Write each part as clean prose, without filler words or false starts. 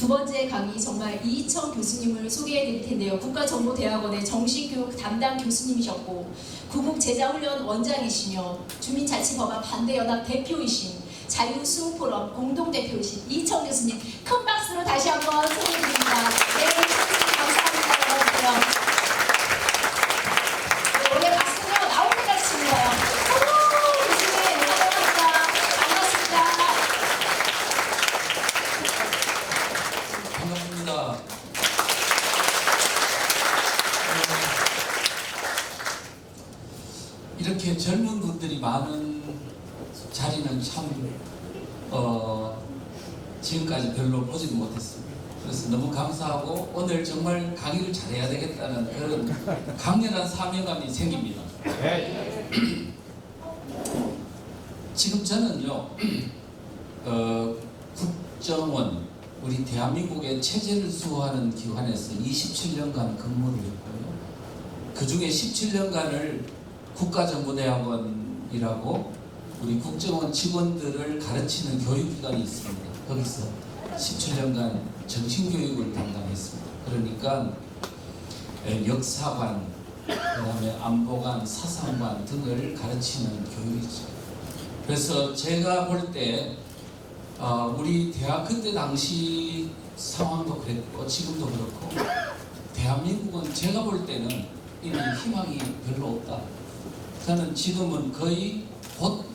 두 번째 강의 정말 이희청 교수님을 소개해 드릴 텐데요. 국가정보대학원의 정신교육 담당 교수님이셨고 구국제자훈련 원장이시며 주민자치법안 반대연합 대표이신 자유수호포럼 공동대표이신 이희청 교수님 큰 박수로 다시 한번 소개드립니다. 네, 감사합니다. 여러분들. 오늘 박수는 나올 때까지 치는 거예요. 교수님 환영합니다. 반갑습니다. 반갑습니다. 이렇게 젊은 분들이 많은 자리는 참 지금까지 별로 보지도 못했습니다. 그래서 너무 감사하고 오늘 정말 강의를 잘해야 되겠다는 그런 강렬한 사명감이 생깁니다. 지금 저는요 국정원 우리 대한민국의 체제를 수호하는 기관에서 27년간 근무를 했고요. 그 중에 17년간을 국가정보대학원이라고 우리 국정원 직원들을 가르치는 교육기관이 있습니다. 거기서 17년간 정신교육을 담당했습니다. 그러니까 역사관, 그다음에 안보관, 사상관 등을 가르치는 교육이죠. 그래서 제가 볼 때 우리 대학 그때 당시 상황도 그랬고 지금도 그렇고 대한민국은 제가 볼 때는 이미 희망이 별로 없다. 저는 지금은 거의 곧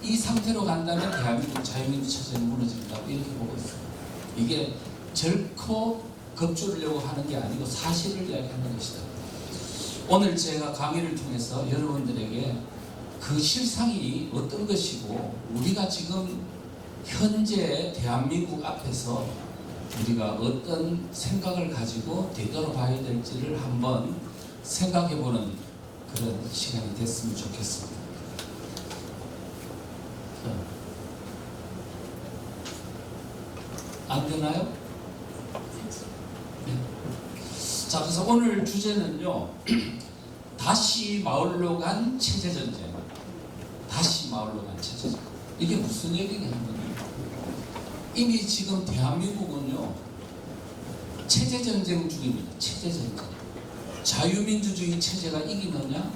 이 상태로 간다면 대한민국 자유민주 체제는 무너진다고 이렇게 보고 있습니다. 이게 결코 겁주려고 하는 게 아니고 사실을 이야기하는 것이다. 오늘 제가 강의를 통해서 여러분들에게 그 실상이 어떤 것이고 우리가 지금 현재 대한민국 앞에서 우리가 어떤 생각을 가지고 되돌아봐야 될지를 한번 생각해보는 그런 시간이 됐으면 좋겠습니다. 안 되나요? 네. 자, 그래서 오늘 주제는요, 다시 마을로 간 체제전쟁. 다시 마을로 간 체제전쟁. 이게 무슨 얘기냐면 이미 지금 대한민국은요 체제전쟁 중입니다. 체제전쟁. 자유민주주의 체제가 이기느냐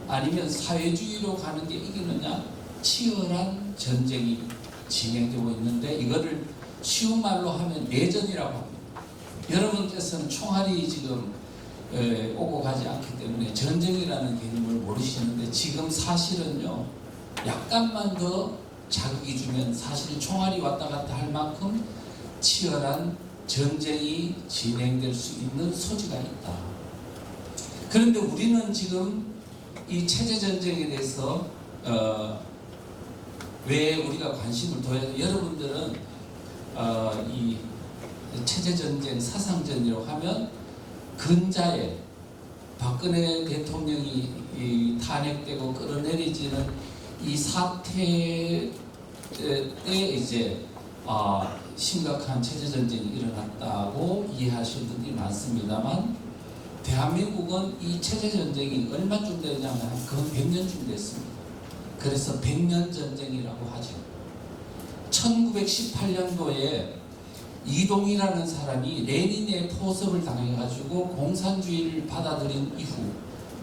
아니면 사회주의로 가는 게 이기느냐 치열한 전쟁이 진행되고 있는데 이거를 쉬운 말로 하면 내전이라고 합니다. 여러분께서는 총알이 지금 오고 가지 않기 때문에 전쟁이라는 개념을 모르시는데 지금 사실은요 약간만 더 자극이 주면 사실 총알이 왔다 갔다 할 만큼 치열한 전쟁이 진행될 수 있는 소지가 있다. 그런데 우리는 지금 이 체제전쟁에 대해서 왜 우리가 관심을 둬야 돼? 여러분들은 이 체제전쟁, 사상전이라고 하면 근자에 박근혜 대통령이 탄핵되고 끌어내리지는 이 사태에 이제 심각한 체제전쟁이 일어났다고 이해하시는 분들이 많습니다만 대한민국은 이 체제전쟁이 얼마쯤 되냐면 그건 100년쯤 됐습니다. 그래서 100년 전쟁이라고 하죠. 1918년도에 이동이라는 사람이 레닌의 포섭을 당해가지고 공산주의를 받아들인 이후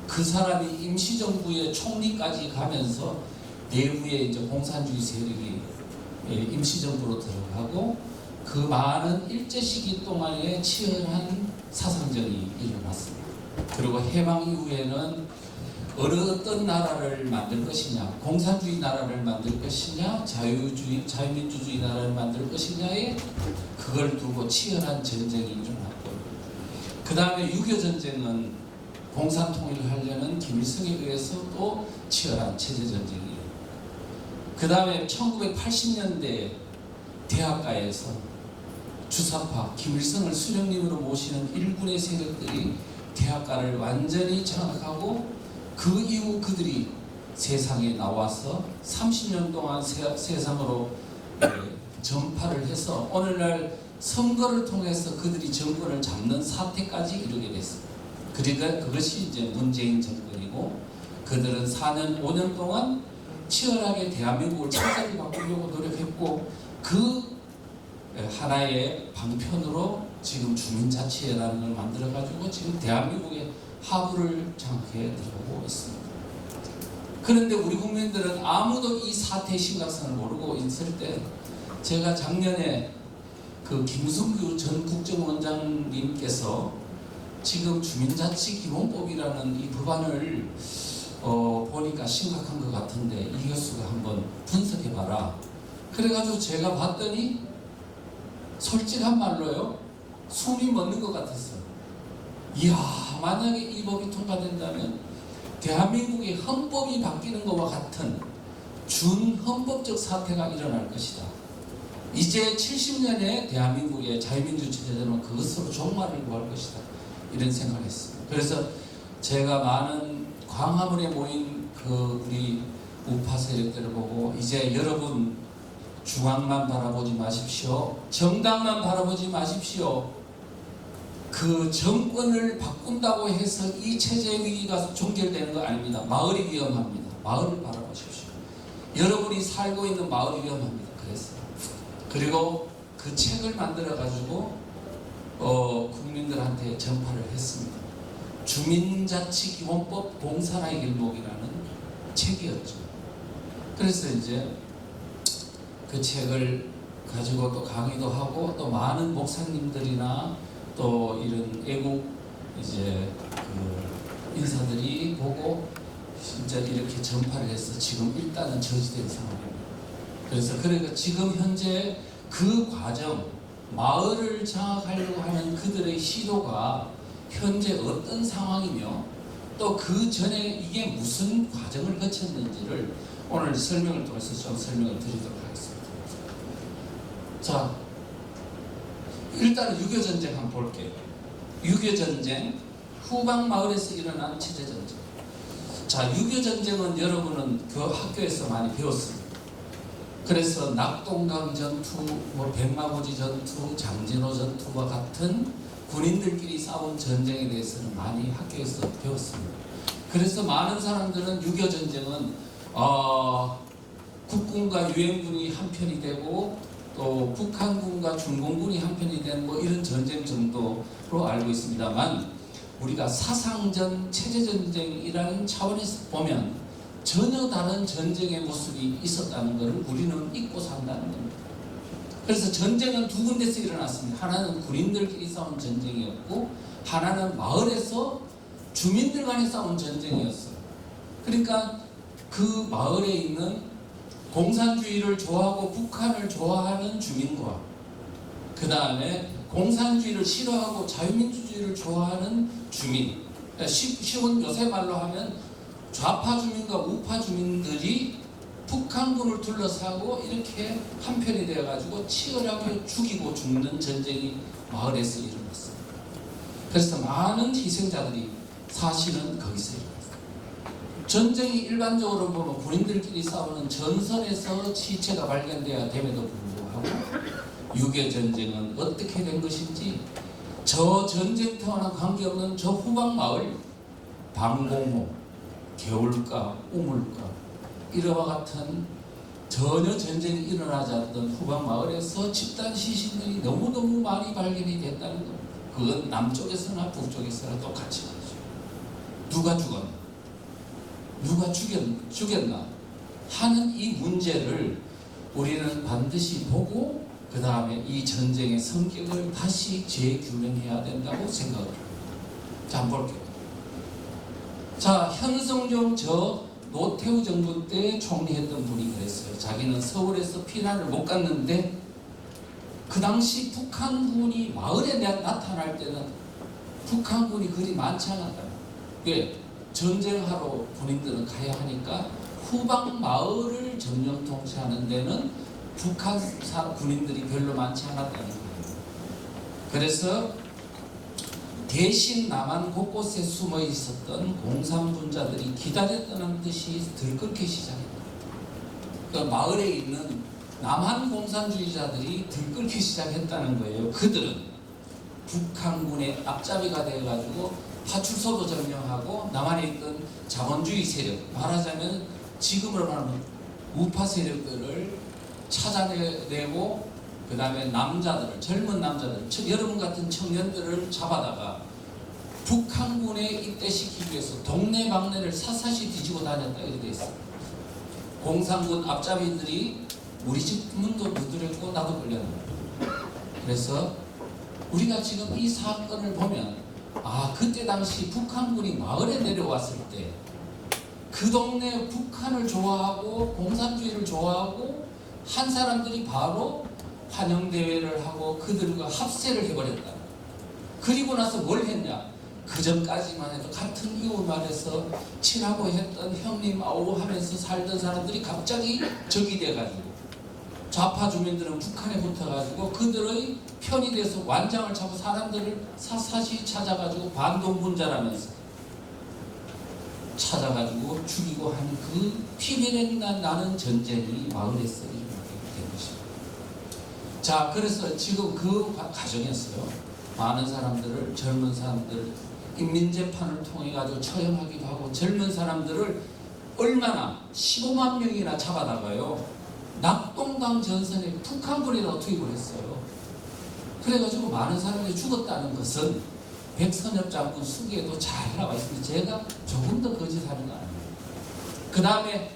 그 사람이 임시정부의 총리까지 가면서 내부에 이제 공산주의 세력이 임시정부로 들어가고 그 많은 일제 시기 동안에 치열한 사상전이 일어났습니다. 그리고 해방 이후에는 어떤 나라를 만들 것이냐, 공산주의 나라를 만들 것이냐, 자유민주주의 나라를 만들 것이냐에 그걸 두고 치열한 전쟁이 일어났고 그 다음에 6.25 전쟁은 공산 통일을 하려는 김일성에 의해서 또 치열한 체제전쟁이에요. 그 다음에 1980년대 대학가에서 주사파 김일성을 수령님으로 모시는 일군의 세력들이 대학가를 완전히 장악하고 그 이후 그들이 세상에 나와서 30년 동안 세상으로 전파를 해서 오늘날 선거를 통해서 그들이 정권을 잡는 사태까지 이르게 됐습니다. 그러니까 그것이 이제 문재인 정권이고 그들은 4년, 5년 동안 치열하게 대한민국을 체제를 바꾸려고 노력했고 그 하나의 방편으로 지금 주민자치회라는 걸 만들어가지고 지금 대한민국의 하부를 장악해 들어가고 있습니다. 그런데 우리 국민들은 아무도 이 사태의 심각성을 모르고 있을 때 제가 작년에 그 김승규 전 국정원장님께서 지금 주민자치기본법이라는 이 법안을 보니까 심각한 것 같은데 이 교수가 한번 분석해봐라. 그래가지고 제가 봤더니 솔직한 말로요, 숨이 멎는 것 같았어요. 이야, 만약에 이 법이 통과된다면 대한민국의 헌법이 바뀌는 것과 같은 준헌법적 사태가 일어날 것이다. 이제 70년의 대한민국의 자유민주 체제는 그것으로 종말을 구할 것이다. 이런 생각을 했습니다. 그래서 제가 많은 광화문에 모인 그 우리 우파 세력들을 보고 이제 여러분 중앙만 바라보지 마십시오. 정당만 바라보지 마십시오. 그 정권을 바꾼다고 해서 이 체제 위기가 종결되는 거 아닙니다. 마을이 위험합니다. 마을을 바라보십시오. 여러분이 살고 있는 마을이 위험합니다. 그리고 그 책을 만들어 가지고 국민들한테 전파를 했습니다. 주민자치기본법 공산화의 길목이라는 책이었죠. 그래서 이제 그 책을 가지고 또 강의도 하고 또 많은 목사님들이나 또 이런 애국 이제 그 인사들이 보고 진짜 이렇게 전파를 해서 지금 일단은 저지된 상황입니다. 그래서 그러니까 지금 현재 그 과정, 마을을 장악하려고 하는 그들의 시도가 현재 어떤 상황이며 또 그 전에 이게 무슨 과정을 거쳤는지를 오늘 설명을 통해서 좀 설명을 드리도록 하겠습니다. 자, 일단은 유교전쟁 한번 볼게요. 유교전쟁, 후방마을에서 일어난 체제전쟁. 자, 유교전쟁은 여러분은 그 학교에서 많이 배웠습니다. 그래서 낙동강 전투, 백마고지 전투, 장진호 전투와 같은 군인들끼리 싸운 전쟁에 대해서는 많이 학교에서 배웠습니다. 그래서 많은 사람들은 유교전쟁은 국군과 유엔군이 한편이 되고 또 북한군과 중공군이 한편이 된 이런 전쟁 정도로 알고 있습니다만 우리가 사상전, 체제전쟁이라는 차원에서 보면 전혀 다른 전쟁의 모습이 있었다는 것을 우리는 잊고 산다는 겁니다. 그래서 전쟁은 두 군데서 일어났습니다. 하나는 군인들끼리 싸운 전쟁이었고 하나는 마을에서 주민들 간에 싸운 전쟁이었어요. 그러니까 그 마을에 있는 공산주의를 좋아하고 북한을 좋아하는 주민과 그 다음에 공산주의를 싫어하고 자유민주주의를 좋아하는 주민, 쉬운 요새 말로 하면 좌파 주민과 우파 주민들이 북한군을 둘러싸고 이렇게 한편이 되어가지고 치열하게 죽이고 죽는 전쟁이 마을에서 일어났습니다. 그래서 많은 희생자들이 사실은 거기서 일어났습니다. 전쟁이 일반적으로 보면 군인들끼리 싸우는 전선에서 시체가 발견돼야 됨에도 불구하고 유교전쟁은 어떻게 된 것인지 저 전쟁터와는 관계없는 저 후방마을 방공호, 개울가, 우물가 이와 같은 전혀 전쟁이 일어나지 않던 후방마을에서 집단 시신들이 너무너무 많이 발견이 됐다는 겁니다. 그건 남쪽에서나 북쪽에서나 똑같이 말이죠. 누가 죽었나? 누가 죽였나? 하는 이 문제를 우리는 반드시 보고 그 다음에 이 전쟁의 성격을 다시 재규명해야 된다고 생각을 합니다. 자, 한번 볼게요. 자, 현성종 노태우 정부 때 총리했던 분이 그랬어요. 자기는 서울에서 피난을 못 갔는데 그 당시 북한군이 마을에 나타날 때는 북한군이 그리 많지 않았다. 왜? 전쟁하러 군인들은 가야 하니까 후방 마을을 점령 통치하는 데는 북한 군인들이 별로 많지 않았다는 거예요. 그래서 대신 남한 곳곳에 숨어 있었던 공산분자들이 기다렸다는 듯이 들끓기 시작했다. 그러니까 마을에 있는 남한 공산주의자들이 들끓기 시작했다는 거예요. 그들은 북한군의 앞잡이가 되어가지고 파출소도 점령하고 남한에 있던 자본주의 세력, 말하자면 지금으로 말하면 우파 세력들을 찾아내고 그 다음에 남자들을, 젊은 남자들, 여러분 같은 청년들을 잡아다가 북한군에 입대시키기 위해서 동네방네를 샅샅이 뒤지고 다녔다 이렇게 돼 있어요. 공산군 앞잡이들이 우리 집 문도 두드렸고 나도 끌려나요. 그래서 우리가 지금 이 사건을 보면 그때 당시 북한군이 마을에 내려왔을 때 그 동네 북한을 좋아하고 공산주의를 좋아하고 한 사람들이 바로 환영대회를 하고 그들과 합세를 해버렸다. 그리고 나서 뭘 했냐? 그 전까지만 해도 같은 이웃 말에서 친하고 했던 형님 아우 하면서 살던 사람들이 갑자기 적이 돼가지고 좌파 주민들은 북한에 붙어가지고 그들의 편이 돼서 완장을 차고 사람들을 샅샅이 찾아가지고 반동분자라면서 찾아가지고 죽이고 하는 그 피비린내 나는 전쟁이 마을에서 일어나게 된 것입니다. 자, 그래서 지금 그 과정에서요, 많은 사람들을, 젊은 사람들 인민재판을 통해 가지고 처형하기도 하고, 젊은 사람들을 얼마나 15만 명이나 잡아다가요 낙동강 전선에 북한군에다가 투입을 했어요. 그래가지고 많은 사람들이 죽었다는 것은 백선엽 장군 수기에도 잘 나와 있습니다. 제가 조금 더 거짓하는 거 아니에요. 그 다음에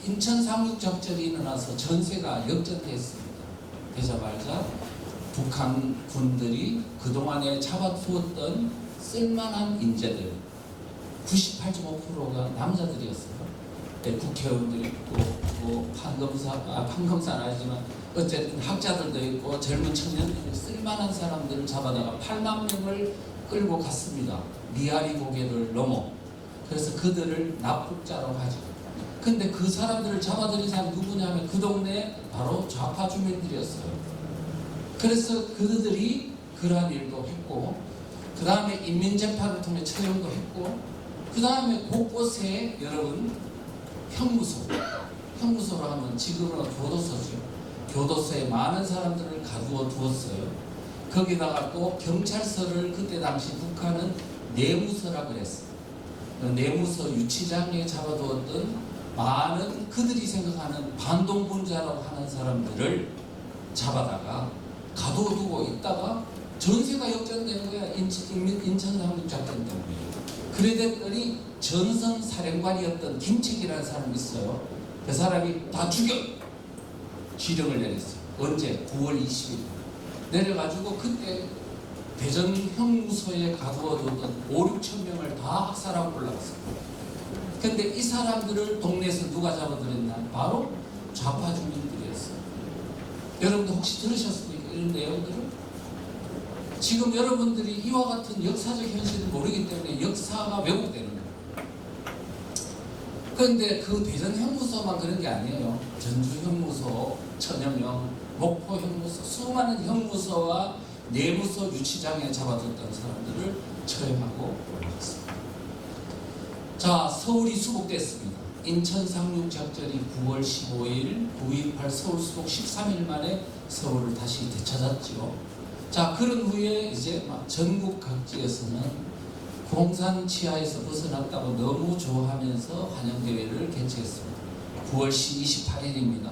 인천 상륙작전이 일어나서 전세가 역전됐습니다. 되자마자 북한 군들이 그동안에 잡아두었던 쓸만한 인재들 98.5%가 남자들이었어요. 네, 국회의원들이 있고 뭐 판검사는 아니지만 어쨌든 학자들도 있고 젊은 청년들이 쓸만한 사람들을 잡아다가 8만 명을 끌고 갔습니다. 미아리 고개를 넘어. 그래서 그들을 납북자라고 하죠. 근데 그 사람들을 잡아들인 사람이 누구냐면 그 동네 바로 좌파 주민들이었어요. 그래서 그들이 그러한 일도 했고, 그 다음에 인민재판을 통해 처형도 했고, 그 다음에 곳곳에 여러분 형무소로 하면 지금은 교도소죠. 교도소에 많은 사람들을 가두어 두었어요. 거기다가 또 경찰서를 그때 당시 북한은 내무서라 그랬어요. 내무서 유치장에 잡아두었던 많은 그들이 생각하는 반동분자라고 하는 사람들을 잡아다가 가둬두고 있다가 전세가 역전되는 거야. 인천 상륙작전 때문에. 그랬더니 전선사령관이었던 김책이라는 사람이 있어요. 그 사람이 다 죽여! 지령을 내렸어요. 언제? 9월 20일. 내려가지고 그때 대전 형무소에 가두어뒀던 5, 6천 명을 다 학살하고 올라갔어요. 근데 이 사람들을 동네에서 누가 잡아들였나? 바로 좌파 주민들이었어요. 여러분들 혹시 들으셨습니까? 이런 내용들을? 지금 여러분들이 이와 같은 역사적 현실을 모르기 때문에 역사가 왜곡되는 거예요. 그런데 그 대전 형무소만 그런 게 아니에요. 전주 형무소, 천영형, 목포 형무소, 수많은 형무소와 내무소 유치장에 잡아뒀던 사람들을 처형하고 올라갔습니다. 자, 서울이 수복됐습니다. 인천 상륙작전이 9월 15일, 9.18 서울 수복 13일 만에 서울을 다시 되찾았죠. 자, 그런 후에 이제 전국 각지에서는 공산 치하에서 벗어났다고 너무 좋아하면서 환영대회를 개최했습니다. 9월 28일입니다.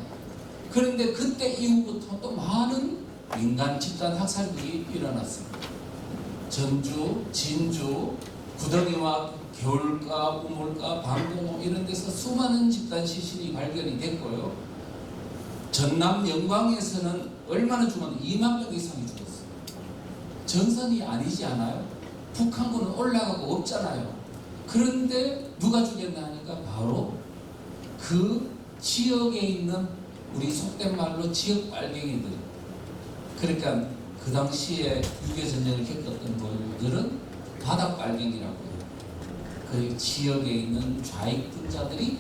그런데 그때 이후부터 또 많은 민간 집단 학살들이 일어났습니다. 전주, 진주, 구덩이와 겨울가, 우물가, 방공호 이런 데서 수많은 집단 시신이 발견이 됐고요. 전남 영광에서는 얼마나 죽었나? 2만 명 이상이 죽었어요. 전선이 아니지 않아요? 북한군은 올라가고 없잖아요. 그런데 누가 죽였나 하니까 바로 그 지역에 있는 우리 속된 말로 지역 빨갱이들. 그러니까 그 당시에 유교전쟁을 겪었던 분들은 바닥 빨갱이라고 해요. 그 지역에 있는 좌익분자들이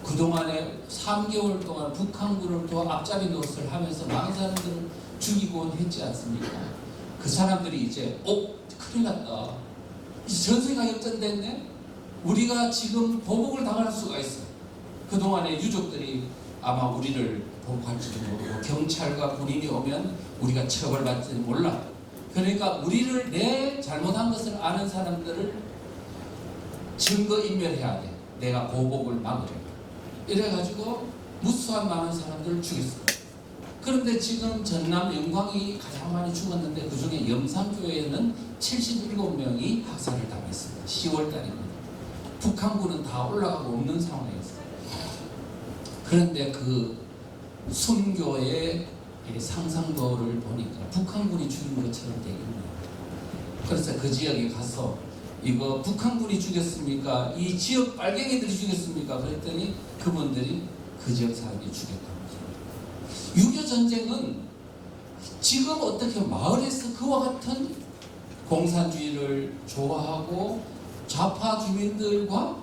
그동안에 3개월 동안 북한군을 또 앞잡이 노릇을 하면서 많은 사람들을 죽이곤 했지 않습니까? 그 사람들이 이제 큰일 났다. 이제 전세가 역전됐네? 우리가 지금 보복을 당할 수가 있어. 그동안에 유족들이 아마 우리를 보복할지도 모르고 경찰과 군인이 오면 우리가 처벌받지는 몰라. 그러니까 우리를 내 잘못한 것을 아는 사람들을 증거인멸해야 돼. 내가 보복을 막으려. 이래가지고 무수한 많은 사람들을 죽였어. 그런데 그런데 지금 전남 영광이 가장 많이 죽었는데 그 중에 염산교회에는 77명이 학살을 당했습니다. 10월 달입니다. 북한군은 다 올라가고 없는 상황이었어요. 그런데 그 순교의 상상도를 보니까 북한군이 죽인 것처럼 되겠네요. 그래서 그 지역에 가서 이거 북한군이 죽였습니까? 이 지역 빨갱이들이 죽였습니까? 그랬더니 그분들이 그 지역 사람이 죽였다고. 6.25 전쟁은 지금 어떻게 마을에서 그와 같은 공산주의를 좋아하고 좌파 주민들과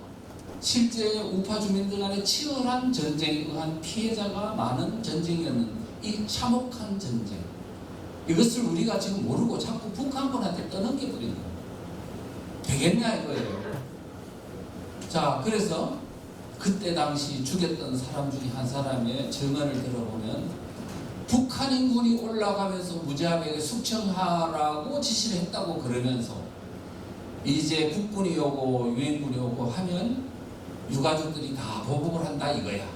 실제 우파 주민들 간의 치열한 전쟁에 의한 피해자가 많은 전쟁이었는 이 참혹한 전쟁, 이것을 우리가 지금 모르고 자꾸 북한군한테 떠넘겨버리는 거예요. 되겠냐 이거예요. 자, 그래서 그때 당시 죽였던 사람 중에 한 사람의 증언을 들어보면 북한인군이 올라가면서 무자비하게 숙청하라고 지시를 했다고 그러면서 이제 국군이 오고 유엔군이 오고 하면 유가족들이 다 보복을 한다 이거야.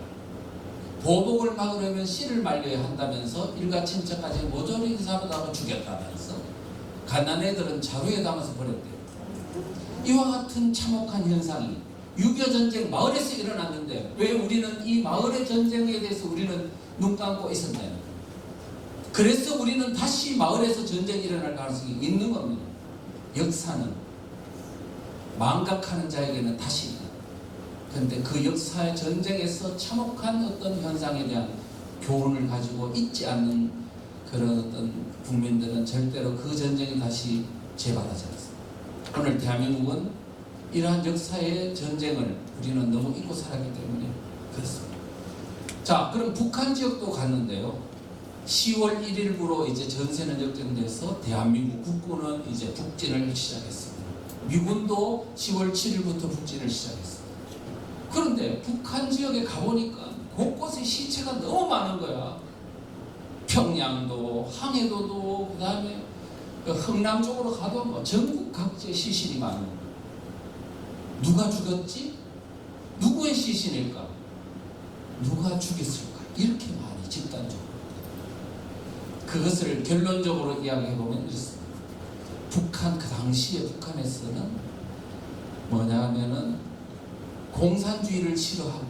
보복을 막으려면 씨를 말려야 한다면서 일가 친척까지 모조리 사로다가 죽였다면서 갓난애들은 자루에 담아서 버렸대요. 이와 같은 참혹한 현상이 6.25 전쟁 마을에서 일어났는데 왜 우리는 이 마을의 전쟁에 대해서 우리는 눈 감고 있었나요? 그래서 우리는 다시 마을에서 전쟁이 일어날 가능성이 있는 겁니다. 역사는 망각하는 자에게는 다시 있다. 그런데 그 역사의 전쟁에서 참혹한 어떤 현상에 대한 교훈을 가지고 잊지 않는 그런 어떤 국민들은 절대로 그 전쟁이 다시 재발하지 않습니다. 오늘 대한민국은 이러한 역사의 전쟁을 우리는 너무 잊고 살았기 때문에 그렇습니다. 자, 그럼 북한 지역도 갔는데요. 10월 1일부로 이제 전세는 역전돼서 대한민국 국군은 이제 북진을 시작했습니다. 미군도 10월 7일부터 북진을 시작했습니다. 그런데 북한 지역에 가보니까 곳곳에 시체가 너무 많은 거야. 평양도, 항해도도, 그 다음에 흥남 쪽으로 가도 뭐 전국 각지에 시신이 많은 거야. 누가 죽였지? 누구의 시신일까? 누가 죽였을까? 이렇게 많이 집단적으로. 그것을 결론적으로 이야기해보면 이렇습니다. 북한, 그 당시에 북한에서는 뭐냐면은 공산주의를 싫어하고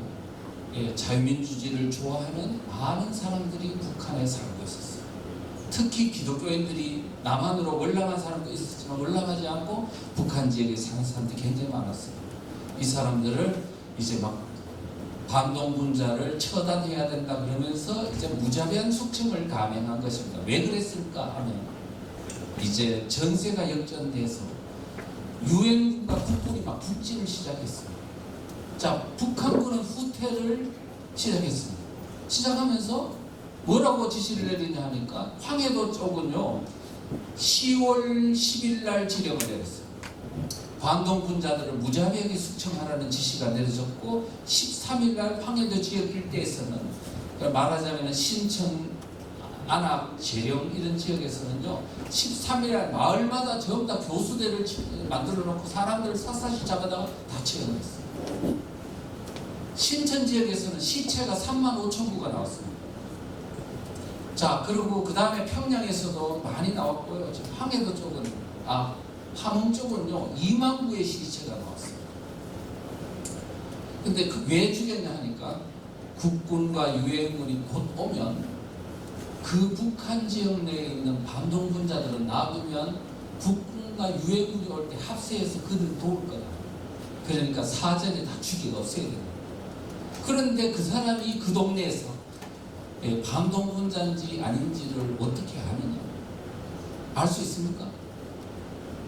자유민주주의를 좋아하는 많은 사람들이 북한에 살고 있었어요. 특히 기독교인들이 남한으로 월남한 사람도 있었지만 월남하지 않고 북한 지역에 사는 사람들이 굉장히 많았어요. 이 사람들을 이제 막 반동분자를 처단해야 된다 그러면서 이제 무자비한 숙청을 감행한 것입니다. 왜 그랬을까 하면 이제 전세가 역전돼서 유엔군과 국군이 막 북진을 시작했어요. 자, 북한군은 후퇴를 시작했습니다. 시작하면서 뭐라고 지시를 내리냐 하니까 황해도 쪽은요 10월 10일 날 지령을 내렸어요. 반동분자들을 무자비하게 숙청하라는 지시가 내려졌고 13일 날 황해도 지역 일대에서는 말하자면 신천, 안악, 재령 이런 지역에서는요 13일 날 마을마다 전부 다 교수대를 만들어 놓고 사람들을 샅샅이 잡아다가 다 채워냈어요. 신천 지역에서는 시체가 35,000구가 나왔습니다. 자, 그리고 그 다음에 평양에서도 많이 나왔고요. 지금 항해도 쪽은 함흥 쪽은요 2만 구의 시체가 나왔어요. 근데 왜 죽였냐 하니까 국군과 유엔군이 곧 오면 그 북한 지역 내에 있는 반동분자들은 놔두면 국군과 유엔군이 올 때 합세해서 그들을 도울 거다. 그러니까 사전에 다 죽이고 없애야 된다. 그런데 그 사람이 그 동네에서 반동분자인지 아닌지를 어떻게 아느냐? 알 수 있습니까?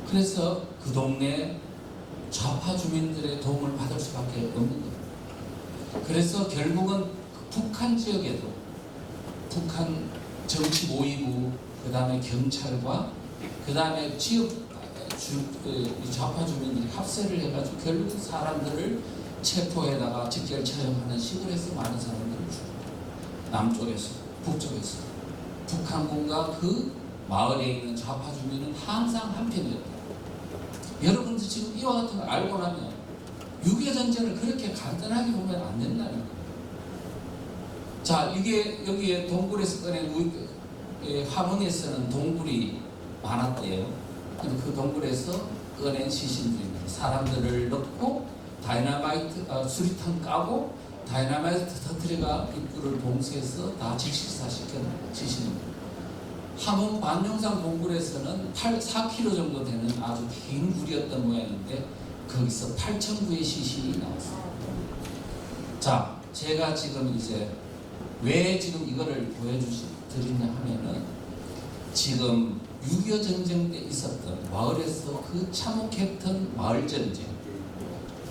그래서 그 동네 좌파 주민들의 도움을 받을 수밖에 없는 거예요. 그래서 결국은 북한 지역에도 북한 정치 모의부, 그 다음에 경찰과 그 다음에 지역 좌파 주민들이 합세를 해가지고 결국 사람들을 체포에다가 직결 처형하는 식으로 해서 많은 사람들을 죽여요. 남쪽에서, 북쪽에서. 북한군과 그 마을에 있는 좌파 주민은 항상 한편이었다. 여러분들 지금 이와 같은 걸 알고 나면 6.25 전쟁을 그렇게 간단하게 보면 안 된다는 거예요. 자, 이게 여기에 동굴에서 꺼낸 함흥에서는 동굴이 많았대요. 그 동굴에서 꺼낸 시신들입니다. 사람들을 넣고 다이너마이트 수리탄 까고 다이너마이트 터트려가 입구를 봉쇄해서 다 질식사시킨 시신입니다. 함흥 반룡산 동굴에서는 4km 정도 되는 아주 긴 굴이었던 모양인데 거기서 8,000구의 시신이 나왔습니다. 자, 제가 지금 이제 왜 지금 이거를 보여드리냐 하면은 지금 6.25 전쟁 때 있었던 마을에서 그 참혹했던 마을 전쟁,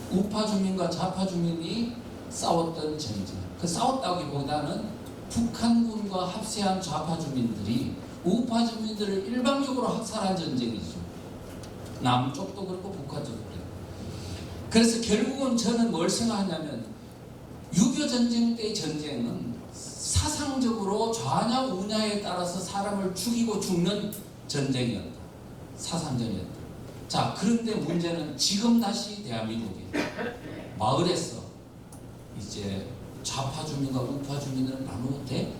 우파 주민과 좌파 주민이 싸웠던 전쟁. 그 싸웠다기보다는 북한군과 합세한 좌파 주민들이 우파 주민들을 일방적으로 학살한 전쟁이죠. 남쪽도 그렇고 북한쪽도 그래요. 그래서 결국은 저는 뭘 생각하냐면 6.25 전쟁 때의 전쟁은 사상적으로 좌냐 우냐에 따라서 사람을 죽이고 죽는 전쟁이었다. 사상전이었다. 자, 그런데 문제는 지금 다시 대한민국에 마을에서 이제 좌파 주민과 우파 주민을 나누어 대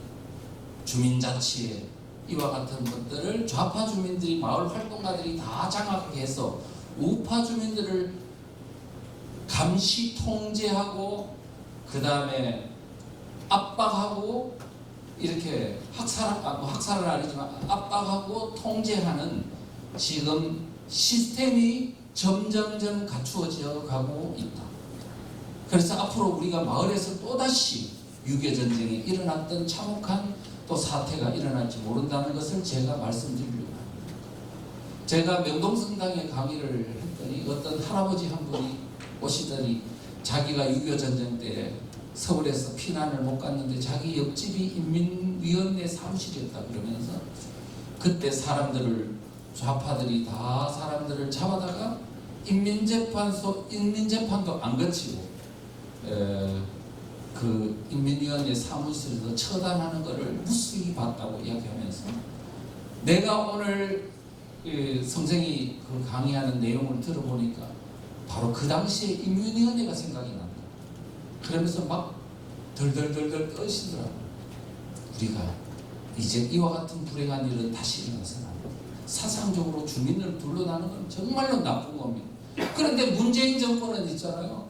주민자치에 이와 같은 것들을 좌파 주민들이 마을 활동가들이 다 장악하게 해서 우파 주민들을 감시 통제하고 그 다음에 압박하고 이렇게 학살은 아니지만 압박하고 통제하는 지금 시스템이 점점점 갖추어져 가고 있다. 그래서 앞으로 우리가 마을에서 또다시 6.25 전쟁이 일어났던 참혹한 또 사태가 일어날지 모른다는 것을 제가 말씀드리려고 합니다. 제가 명동성당에 강의를 했더니 어떤 할아버지 한 분이 오시더니 자기가 6.25 전쟁 때 서울에서 피난을 못 갔는데 자기 옆집이 인민위원회 사무실이었다 그러면서 그때 사람들을 좌파들이 다 사람들을 잡아다가 인민재판도 안 거치고 그 인민위원회 사무실에서 처단하는 것을 무수히 봤다고 이야기하면서 내가 오늘 선생이 그 강의하는 내용을 들어보니까 바로 그 당시에 인민위원회가 생각이 난다. 그러면서 막 덜덜덜덜 떠시더라고요. 우리가 이제 이와 같은 불행한 일은 다시 일어나서는 안 됩니다. 사상적으로 주민을 둘러나는 건 정말로 나쁜 겁니다. 그런데 문재인 정권은 있잖아요.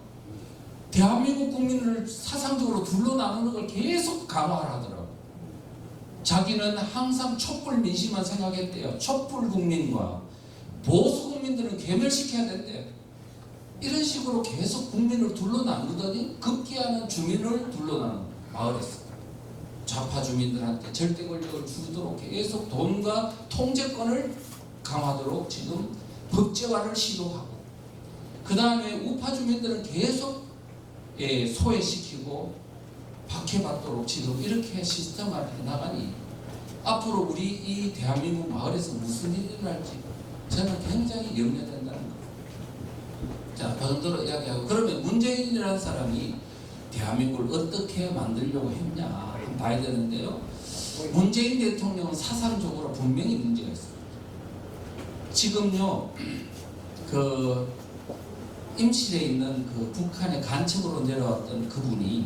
대한민국 국민을 사상적으로 둘러나누는 걸 계속 강화하더라고요. 자기는 항상 촛불 민심만 생각했대요. 촛불 국민과 보수 국민들은 괴멸시켜야 된대요. 이런 식으로 계속 국민을 둘러나누더니 급기야는 주민을 둘러나누는 마을에서 좌파 주민들한테 절대 권력을 주도록 계속 돈과 통제권을 강화하도록 지금 법제화를 시도하고 그 다음에 우파 주민들은 계속 소외시키고 박해받도록 지금 이렇게 시스템화를 해나가니 앞으로 우리 이 대한민국 마을에서 무슨 일이 일어날지 저는 굉장히 염려된다는 거예요. 자, 그 정도로 이야기하고 그러면 문재인이라는 사람이 대한민국을 어떻게 만들려고 했냐 한번 봐야 되는데요. 문재인 대통령은 사상적으로 분명히 문제가 있습니다. 지금요 그 임실에 있는 그 북한의 간첩으로 내려왔던 그분이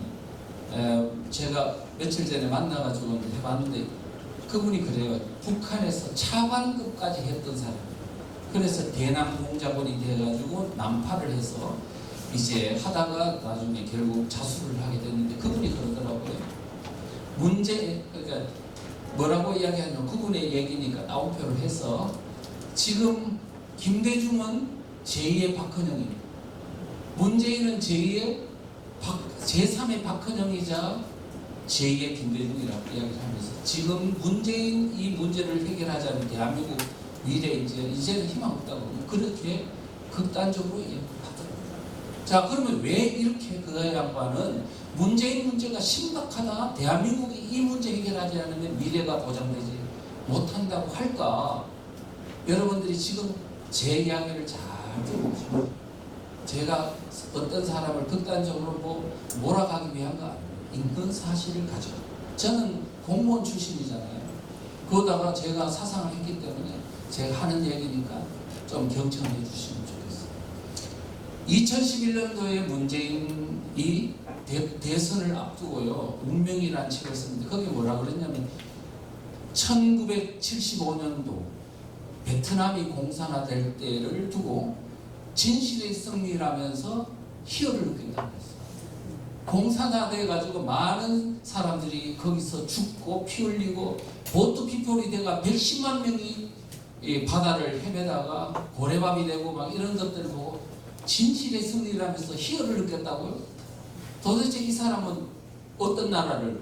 제가 며칠 전에 만나가지고 해봤는데 그분이 그래요. 북한에서 차관급까지 했던 사람. 그래서 대남공작원이 돼가지고 난파를 해서 이제 하다가 나중에 결국 자수를 하게 됐는데 그분이 그러더라고요. 그러니까 뭐라고 이야기하냐면 그분의 얘기니까 따옴표를 해서 지금 김대중은 제2의 박헌영입니다. 문재인은 제3의 박헌영이자 제2의 김대중이라고 이야기를 하면서 지금 문재인 이 문제를 해결하자면 대한민국 미래 이제는 희망 없다고 그렇게 극단적으로 얘기하더라고요. 자, 그러면 왜 이렇게 그 양반은 문재인 문제가 심각하다, 대한민국이 이 문제 해결하지 않으면 미래가 보장되지 못한다고 할까? 여러분들이 지금 제 이야기를 잘 들어보시면 제가 어떤 사람을 극단적으로 몰아가기 위한 거 아니에요. 있는 사실을 가지고. 저는 공무원 출신이잖아요. 그러다가 제가 사상을 했기 때문에 제가 하는 얘기니까 좀 경청해 주시면 좋겠어요. 2011년도에 문재인이 대선을 앞두고요 운명이라는 책을 썼는데 거기 뭐라 그랬냐면 1975년도 베트남이 공산화될 때를 두고 진실의 승리라면서 희열을 느낀다고 했어요. 공산화돼 가지고 많은 사람들이 거기서 죽고 피 흘리고 보트 피플이 돼가 110만 명이 이 바다를 헤매다가 고래밥이 되고 막 이런 것들을 보고 진실의 승리라면서 희열을 느꼈다고요? 도대체 이 사람은 어떤 나라를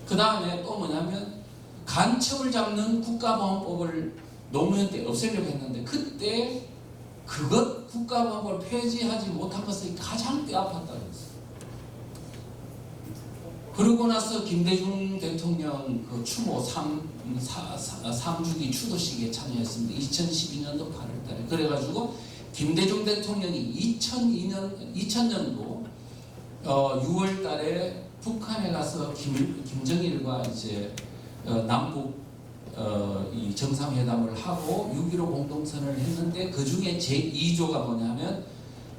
그 다음에 또 뭐냐면 간첩을 잡는 국가보안법을 노무현 때 없애려고 했는데 그때 그것 국가보안법을 폐지하지 못한 것이 가장 뼈아팠다고 했어요. 그러고 나서 김대중 대통령 그 추모 3주기 추도식에 참여했습니다. 2012년도 8월달에. 그래가지고 김대중 대통령이 2000년도 6월달에 북한에 가서 김정일과 이제 남북 이 정상회담을 하고 6.15 공동선언을 했는데 그 중에 제2조가 뭐냐면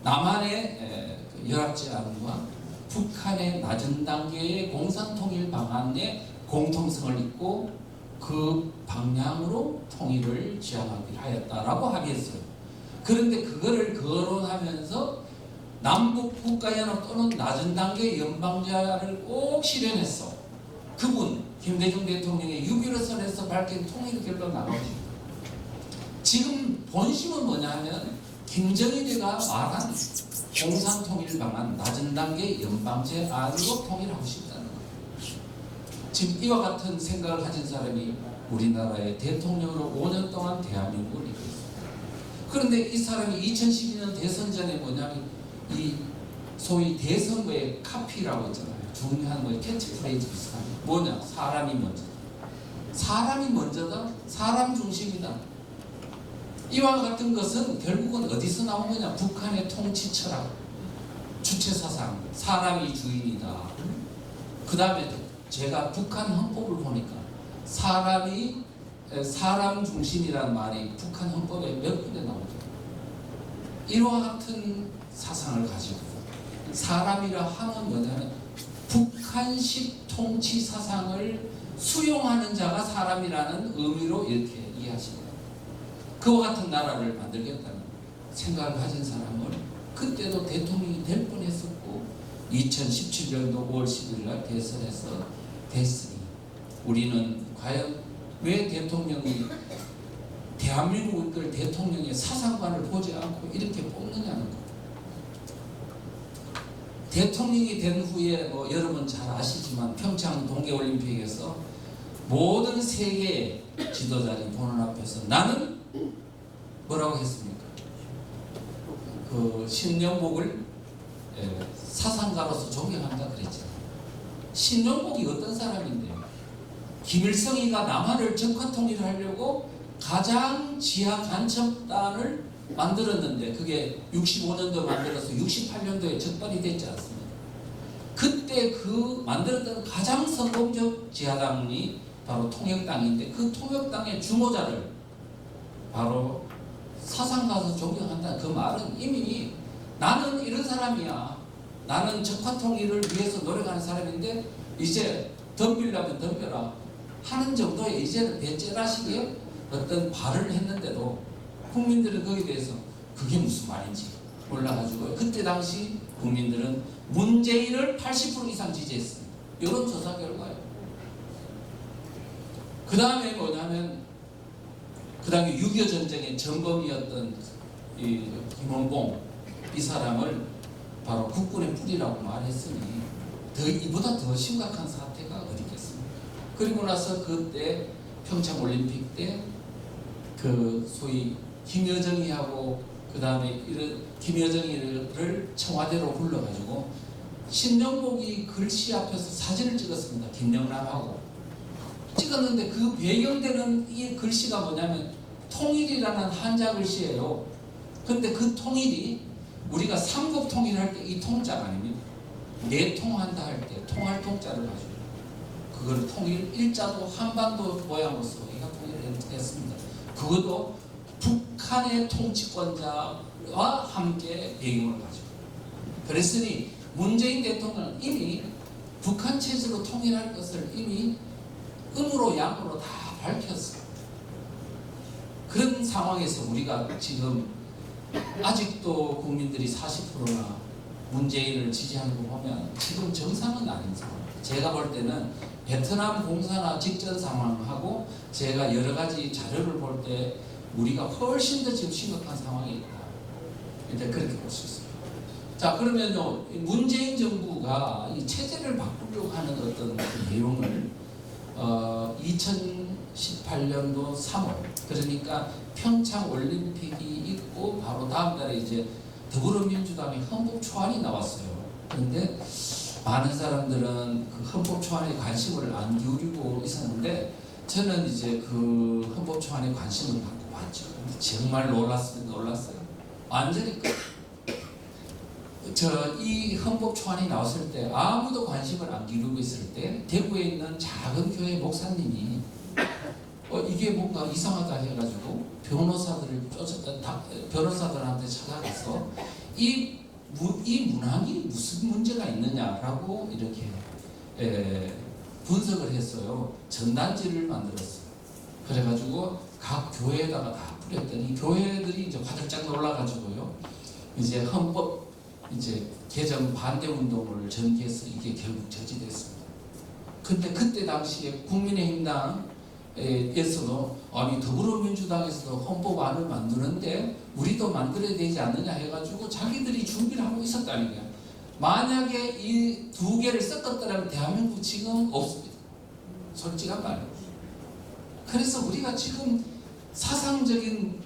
남한의 연합제안과 북한의 낮은 단계의 공산통일 방안에 공통성을 잇고 그 방향으로 통일을 지향하기로 하였다라고 합의했어요. 그런데 그거를 거론하면서 남북 국가연합 또는 낮은 단계의 연방제안을 꼭 실현했어. 그분 김대중 대통령의 6.15 선에서 밝힌 통일 결과가 나오죠. 지금 본심은 뭐냐 하면 김정일이가 말한 공산통일 방안 낮은 단계 연방제안으로 통일하고 싶다는 거예요. 지금 이와 같은 생각을 가진 사람이 우리나라의 대통령으로 5년 동안 대한민국을 이끌었어요. 그런데 이 사람이 2012년 대선 전에 뭐냐면 이 소위 대선거의 카피라고 있잖아요. 중요한 거에 캐치프레이즈 비슷한 거. 뭐냐? 사람이 먼저다. 사람이 먼저다. 사람 중심이다. 이와 같은 것은 결국은 어디서 나온 거냐? 북한의 통치 철학, 주체사상, 사람이 주인이다. 그 다음에 제가 북한 헌법을 보니까 사람 중심이라는 말이 북한 헌법에 몇 군데 나오죠. 이와 같은 사상을 가지고 사람이라 하면 뭐냐면 북한식 통치 사상을 수용하는 자가 사람이라는 의미로 이렇게 이해하십니다. 그와 같은 나라를 만들겠다는 생각을 가진 사람을 그때도 대통령이 될 뻔했었고 2017년도 5월 10일 날 대선에서 됐으니 우리는 과연 왜 대통령이 대한민국을 대통령의 사상관을 보지 않고 이렇게 뽑느냐는 것. 대통령이 된 후에 뭐 여러분 잘 아시지만 평창 동계올림픽에서 모든 세계 지도자들이 보는 앞에서 나는 뭐라고 했습니까? 그 신영복을 사상가로서 존경한다 그랬잖아요. 신영복이 어떤 사람인데요? 김일성이가 남한을 적화통일을 하려고 가장 지하 간첩단을 만들었는데 그게 65년도에 만들어서 68년도에 적발이 됐지 않습니까? 그때 그 만들었던 가장 성공적 지하당이 바로 통역당인데 그 통역당의 주모자를 바로 사상가서 존경한다. 그 말은 이미 나는 이런 사람이야. 나는 적화통일을 위해서 노력하는 사람인데 이제 덤비려면 덤벼라 하는 정도의 이제는 배째라식의 어떤 발언을 했는데도 국민들은 거기에 대해서 그게 무슨 말인지 몰라가지고 그때 당시 국민들은 문재인을 80% 이상 지지했습니다. 여론조사 결과예요. 그 다음에 뭐냐면 그 다음에 6.25 전쟁의 전범이었던 이 김원봉 이 사람을 바로 국군의 뿌리라고 말했으니 이보다 더 심각한 사태가 어디 있겠습니까? 그리고 나서 그때 평창올림픽 때 그 소위 김여정이하고 그 다음에 김여정이를 청와대로 불러가지고 신영복이 글씨 앞에서 사진을 찍었습니다. 김영남하고 찍었는데 그 배경되는 이 글씨가 뭐냐면 통일이라는 한자 글씨예요. 근데 그 통일이 우리가 삼국 통일할 때 이 통자가 아닙니다. 내통한다 할 때 통할 통자를 가지고 그걸 통일 일자도 한반도 모양으로서 우리가 통일을 했습니다. 그것도 북한 북한의 통치권자와 함께 배경을 가지고 그랬으니 문재인 대통령은 이미 북한 체제로 통일할 것을 이미 음으로 양으로 다 밝혔어요. 그런 상황에서 우리가 지금 아직도 국민들이 40%나 문재인을 지지하는 거 보면 지금 정상은 아닌 상황. 제가 볼 때는 베트남 공사나 직전 상황하고 제가 여러 가지 자료를 볼 때 우리가 훨씬 더 지금 심각한 상황에 있다. 일단 그렇게 볼 수 있습니다. 자, 그러면요, 문재인 정부가 이 체제를 바꾸려고 하는 어떤 그 내용을 2018년도 3월, 그러니까 평창 올림픽이 있고 바로 다음 달에 이제 더불어민주당의 헌법 초안이 나왔어요. 그런데 많은 사람들은 그 헌법 초안에 관심을 안 기울이고 있었는데 저는 이제 그 헌법 초안에 관심을 갖고 봤죠. 근데 정말 놀랐어요. 완전히 이 헌법 초안이 나왔을 때 아무도 관심을 안 기울이고 있을 때 대구에 있는 작은 교회 목사님이 이게 뭔가 이상하다 해가지고 변호사들한테 찾아가서 이 문항이 무슨 문제가 있느냐라고 이렇게 분석을 했어요. 전단지를 만들었어요. 그래가지고 각 교회에다가 다 뿌렸더니 교회들이 이제 화들짝 놀라가지고요. 이제 헌법 이제 개정 반대 운동을 전개해서 이게 결국 저지됐습니다. 근데 그때 당시에 국민의힘당에서도 아니 더불어민주당에서도 헌법안을 만드는데 우리도 만들어야 되지 않느냐 해가지고 자기들이 준비를 하고 있었다는 거예요. 만약에 이 두 개를 섞었더라면 대한민국 지금 없습니다. 솔직한 말이에요. 그래서 우리가 지금 사상적인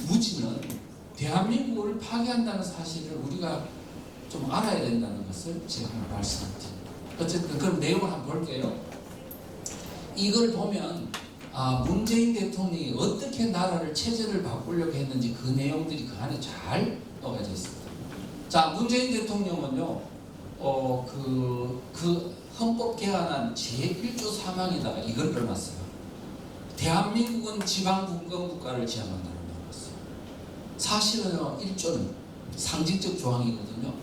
무지는 대한민국을 파괴한다는 사실을 우리가 좀 알아야 된다는 것을 제가 말씀드립니다. 어쨌든 그럼 내용을 한번 볼게요. 이걸 보면 문재인 대통령이 어떻게 나라를 체제를 바꾸려고 했는지 그 내용들이 그 안에 잘 넣어져 있습니다. 자, 문재인 대통령은요, 그 헌법 개헌안 제1조 3항에다가 이걸 넣어놨어요. 대한민국은 지방분권 국가를 지향한다는 걸 넣어놨어요. 사실은요, 1조는 상징적 조항이거든요.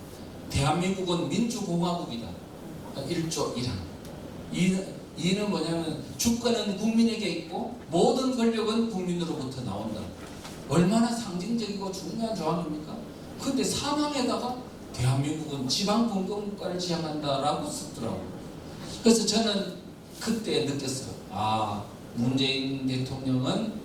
대한민국은 민주공화국이다. 1조 1항. 2는 뭐냐면 주권은 국민에게 있고 모든 권력은 국민으로부터 나온다. 얼마나 상징적이고 중요한 조항입니까? 근데 3항에다가 대한민국은 지방분권국가를 지향한다라고 썼더라고요. 그래서 저는 그때 느꼈어요. 문재인 대통령은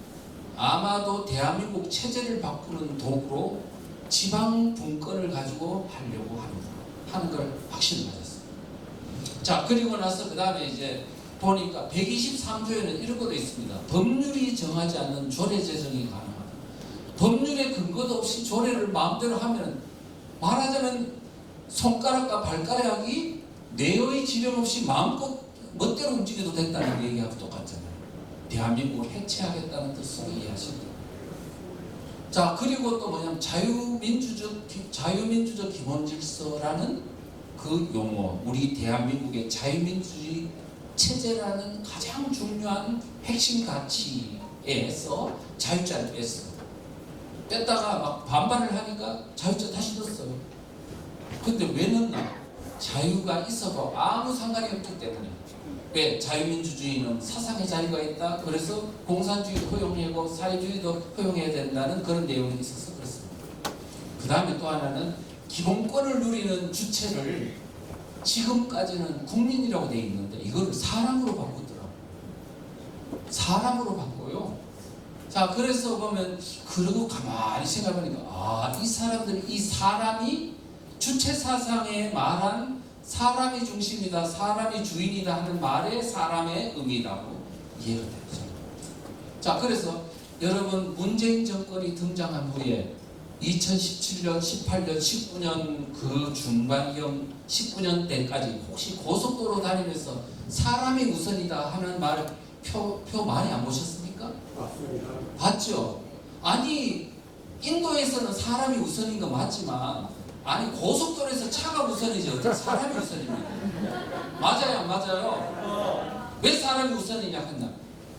아마도 대한민국 체제를 바꾸는 도구로 지방분권을 가지고 하려고 하는 걸 확신을 가졌어요. 자, 그리고 나서 그 다음에 이제 보니까 123조에는 이런 것도 있습니다. 법률이 정하지 않는 조례 제정이 가능하다. 법률에 근거도 없이 조례를 마음대로 하면 말하자면 손가락과 발가락이 뇌의 지령 없이 마음껏 멋대로 움직여도 된다는 얘기하고 똑같잖아요. 대한민국을 해체하겠다는 뜻으로 이해하시면 돼요. 자, 그리고 또 뭐냐면 자유민주적 기본질서라는 그 용어, 우리 대한민국의 자유민주주의 체제라는 가장 중요한 핵심 가치에서 자유자를 뺐어요. 뺐다가 막 반발을 하니까 자유자 다시 넣었어요. 근데 왜 넣나? 자유가 있어도 아무 상관이 없기 때문에. 왜? 자유민주주의는 사상의 자유가 있다. 그래서 공산주의도 허용하고 사회주의도 허용해야 된다는 그런 내용이 있어서 그렇습니다. 그 다음에 또 하나는 기본권을 누리는 주체를 지금까지는 국민이라고 되어 있는데 이걸 사람으로 바꾸더라고요. 사람으로 바꿔요. 자, 그래서 보면 그러고 가만히 생각해보니까 이 사람이 주체 사상에 말한 사람이 중심이다, 사람이 주인이다 하는 말의 사람의 의미라고 이해가 되죠. 자, 그래서 여러분 문재인 정권이 등장한 후에 2017년, 18년, 19년 그 중반경 19년 때까지 혹시 고속도로 다니면서 사람이 우선이다 하는 말 표 많이 안 보셨습니까? 맞습니다. 봤죠? 아니 인도에서는 사람이 우선인 거 맞지만 아니 고속도로에서 차가 우선이지 어떻게 사람이 우선입니까? 맞아요, 안 맞아요? 왜 사람이 우선이냐 했나?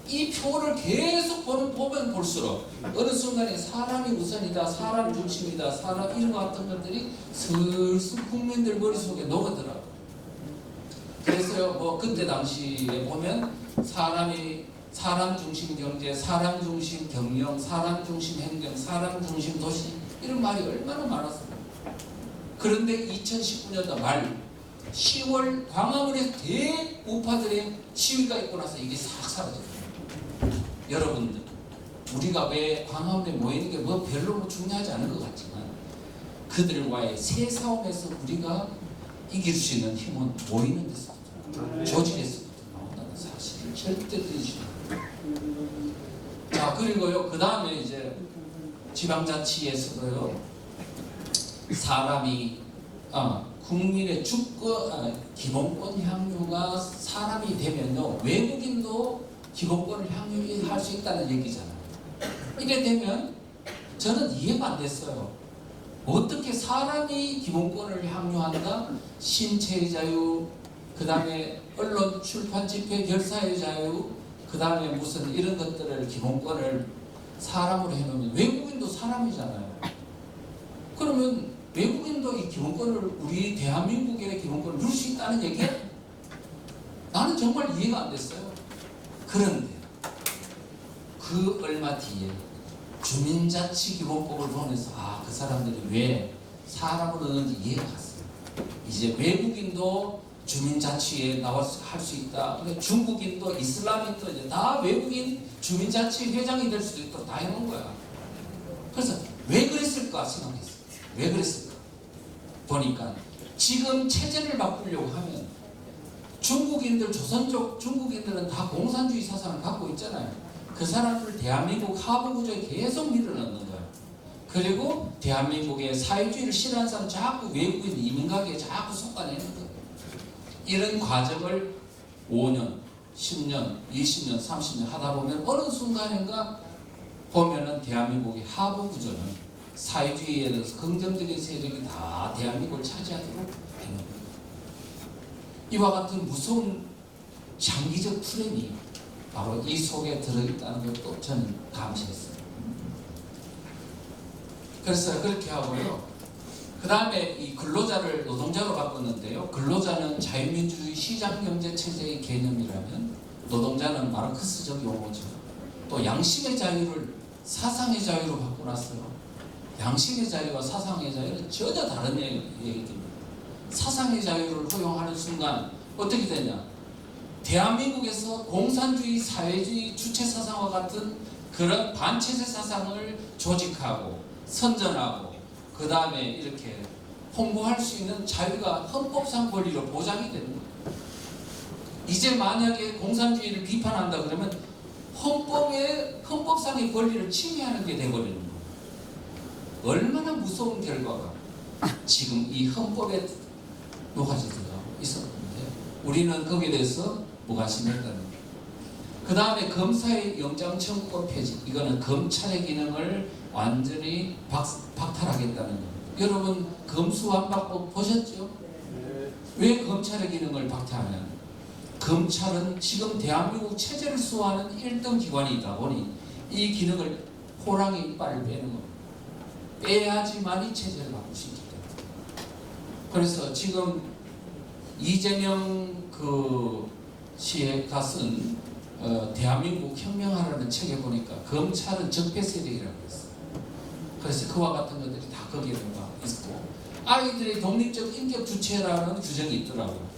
이 표를 계속 보면 볼수록 어느 순간에 사람이 우선이다, 사람 중심이다, 사람 이런 것 같은 것들이 슬슬 국민들 머릿속에 녹아들어요. 그래서요, 뭐 그때 당시에 보면 사람 중심 경제, 사람 중심 경영, 사람 중심 행정, 사람 중심 도시 이런 말이 얼마나 많았어요. 그런데 2019년도 말 10월 광화문에 대우파들의 시위가 있고 나서 이게 싹 사라졌어요. 여러분들, 우리가 왜 광화문에 모이는 게 뭐 별로 중요하지 않은 것 같지만 그들과의 새 싸움에서 우리가 이길 수 있는 힘은 모이는 데서부터, 조직에서부터 나온다는 사실을 절대 잊으시면 안 돼요. 자, 그리고요, 그 다음에 이제 지방자치에서도요, 사람이 국민의 기본권 향유가 사람이 되면요, 외국인도 기본권을 향유할 수 있다는 얘기잖아요. 이래 되면 저는 이해가 안 됐어요. 어떻게 사람이 기본권을 향유한다? 신체의 자유, 그 다음에 언론, 출판, 집회, 결사의 자유, 그 다음에 무슨 이런 것들을 기본권을 사람으로 해놓으면 외국인도 사람이잖아요. 그러면 외국인도 이 기본권을, 우리 대한민국의 기본권을 누릴 수 있다는 얘기야? 나는 정말 이해가 안 됐어요. 그런데 그 얼마 뒤에 주민자치기본법을 보면서 그 사람들이 왜 사람으로 넣는지 이해가 갔어요. 이제 외국인도 주민자치에 나와서 할 수 있다. 중국인도 이슬람인도 이제 다 외국인 주민자치 회장이 될 수도 있도록 다 해놓은 거야. 그래서 왜 그랬을까 생각했어요. 왜 그랬을까? 보니까 지금 체제를 바꾸려고 하면 중국인들, 조선족 중국인들은 다 공산주의 사상을 갖고 있잖아요. 그 사람들을 대한민국 하부 구조에 계속 밀어넣는 거예요. 그리고 대한민국의 사회주의를 싫어하는 사람 자꾸 외국인 이민가게에 자꾸 속아내는 거예요. 이런 과정을 5년, 10년, 20년, 30년 하다 보면 어느 순간인가 보면은 대한민국의 하부 구조는 사회주의에 대해서 긍정적인 세력이 다 대한민국을 차지하도록 되는 거예요. 이와 같은 무서운 장기적 프레임이 바로 이 속에 들어있다는 것도 저는 감시했어요. 그래서 그렇게 하고요. 그 다음에 이 근로자를 노동자로 바꿨는데요. 근로자는 자유민주주의 시장경제 체제의 개념이라면 노동자는 마르크스적 용어죠. 또 양심의 자유를 사상의 자유로 바꿔놨어요. 양심의 자유와 사상의 자유는 전혀 다른 얘기입니다. 사상의 자유를 허용하는 순간 어떻게 되냐? 대한민국에서 공산주의, 사회주의, 주체사상과 같은 그런 반체제 사상을 조직하고 선전하고 그 다음에 이렇게 홍보할 수 있는 자유가 헌법상 권리로 보장이 되는 거예요. 이제 만약에 공산주의를 비판한다 그러면 헌법상의 권리를 침해하는 게 돼버리는 거예요. 얼마나 무서운 결과가 지금 이 헌법에 녹아져 들어가고 있었는데 우리는 거기에 대해서 무관심했다는 거예요. 그 다음에 검사의 영장 청구권 폐지, 이거는 검찰의 기능을 완전히 박탈하겠다는 거예요. 여러분 검수완박법 보셨죠? 왜 검찰의 기능을 박탈하냐? 검찰은 지금 대한민국 체제를 수호하는 1등 기관이다 보니 이 기능을 호랑이 이빨을 빼는 겁니다. 빼야지만 이 체제를 바꿀 수 있기 때문에. 그래서 지금 이재명 시가 쓴 대한민국 혁명하라는 책에 보니까 검찰은 적폐 세력이라고 했어요. 그래서 그와 같은 것들이 다 거기에 있고 아이들의 독립적 인격 주체라는 규정이 있더라고요.